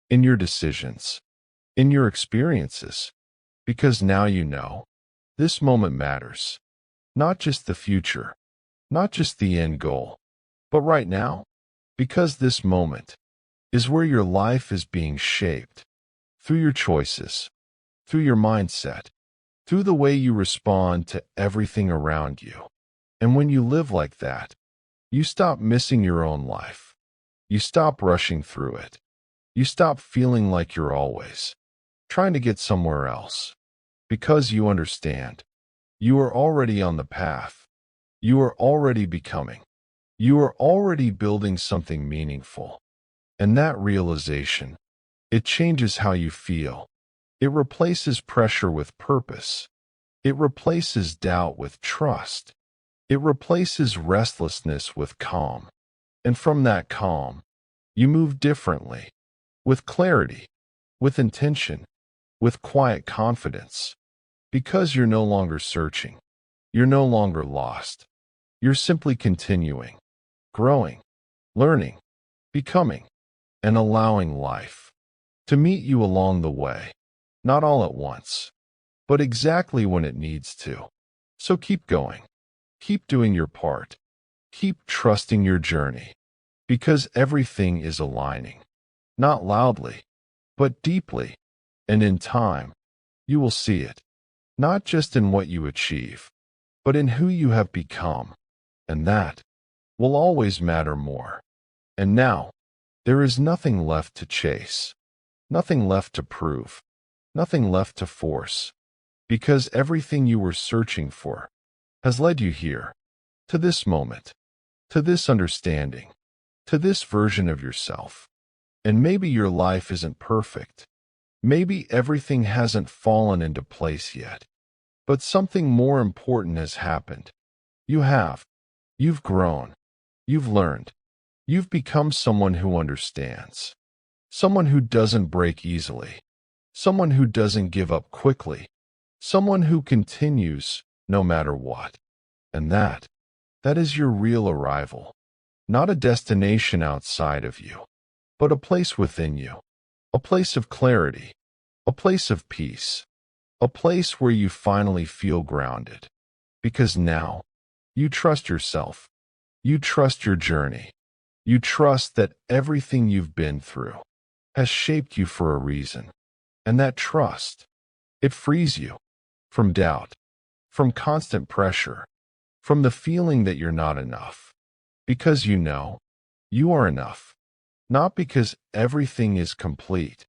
in your decisions, in your experiences, because now you know this moment matters, not just the future, not just the end goal, but right now, because this moment is where your life is being shaped, through your choices, through your mindset, through the way you respond to everything around you. And when you live like that, you stop missing your own life. You stop rushing through it. You stop feeling like you're always trying to get somewhere else. Because you understand, you are already on the path. You are already becoming. You are already building something meaningful. And that realization, it changes how you feel. It replaces pressure with purpose. It replaces doubt with trust. It replaces restlessness with calm. And from that calm, you move differently, with clarity, with intention, with quiet confidence. Because you're no longer searching. You're no longer lost. You're simply continuing, growing, learning, becoming, and allowing life to meet you along the way. Not all at once, but exactly when it needs to. So keep going. Keep doing your part. Keep trusting your journey. Because everything is aligning. Not loudly, but deeply. And in time, you will see it. Not just in what you achieve, but in who you have become. And that will always matter more. And now, there is nothing left to chase. Nothing left to prove. Nothing left to force, because everything you were searching for has led you here, to this moment, to this understanding, to this version of yourself. And maybe your life isn't perfect. Maybe everything hasn't fallen into place yet. But something more important has happened. You have. You've grown. You've learned. You've become someone who understands. Someone who doesn't break easily. Someone who doesn't give up quickly. Someone who continues no matter what. And that is your real arrival. Not a destination outside of you, but a place within you. A place of clarity. A place of peace. A place where you finally feel grounded. Because now, you trust yourself. You trust your journey. You trust that everything you've been through has shaped you for a reason. And that trust, it frees you from doubt, from constant pressure, from the feeling that you're not enough. Because you know you are enough. Not because everything is complete,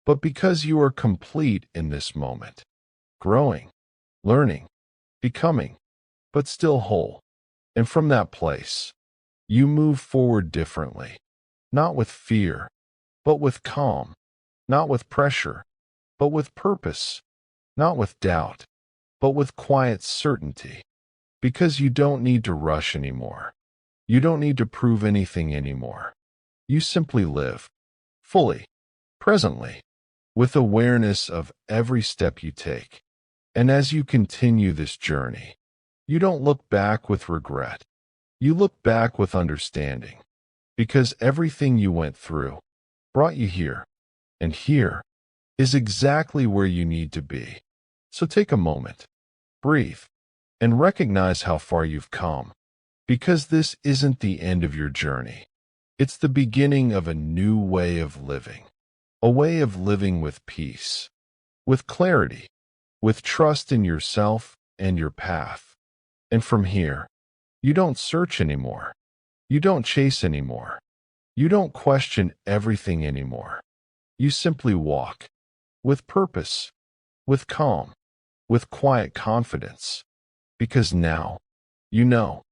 but because you are complete in this moment. Growing, learning, becoming, but still whole. And from that place, you move forward differently. Not with fear, but with calm. Not with pressure, but with purpose. Not with doubt, but with quiet certainty. Because you don't need to rush anymore. You don't need to prove anything anymore. You simply live, fully, presently, with awareness of every step you take. And as you continue this journey, you don't look back with regret. You look back with understanding. Because everything you went through brought you here. And here is exactly where you need to be. So take a moment, breathe, and recognize how far you've come. Because this isn't the end of your journey. It's the beginning of a new way of living. A way of living with peace, with clarity, with trust in yourself and your path. And from here, you don't search anymore. You don't chase anymore. You don't question everything anymore. You simply walk, with purpose, with calm, with quiet confidence. Because now, you know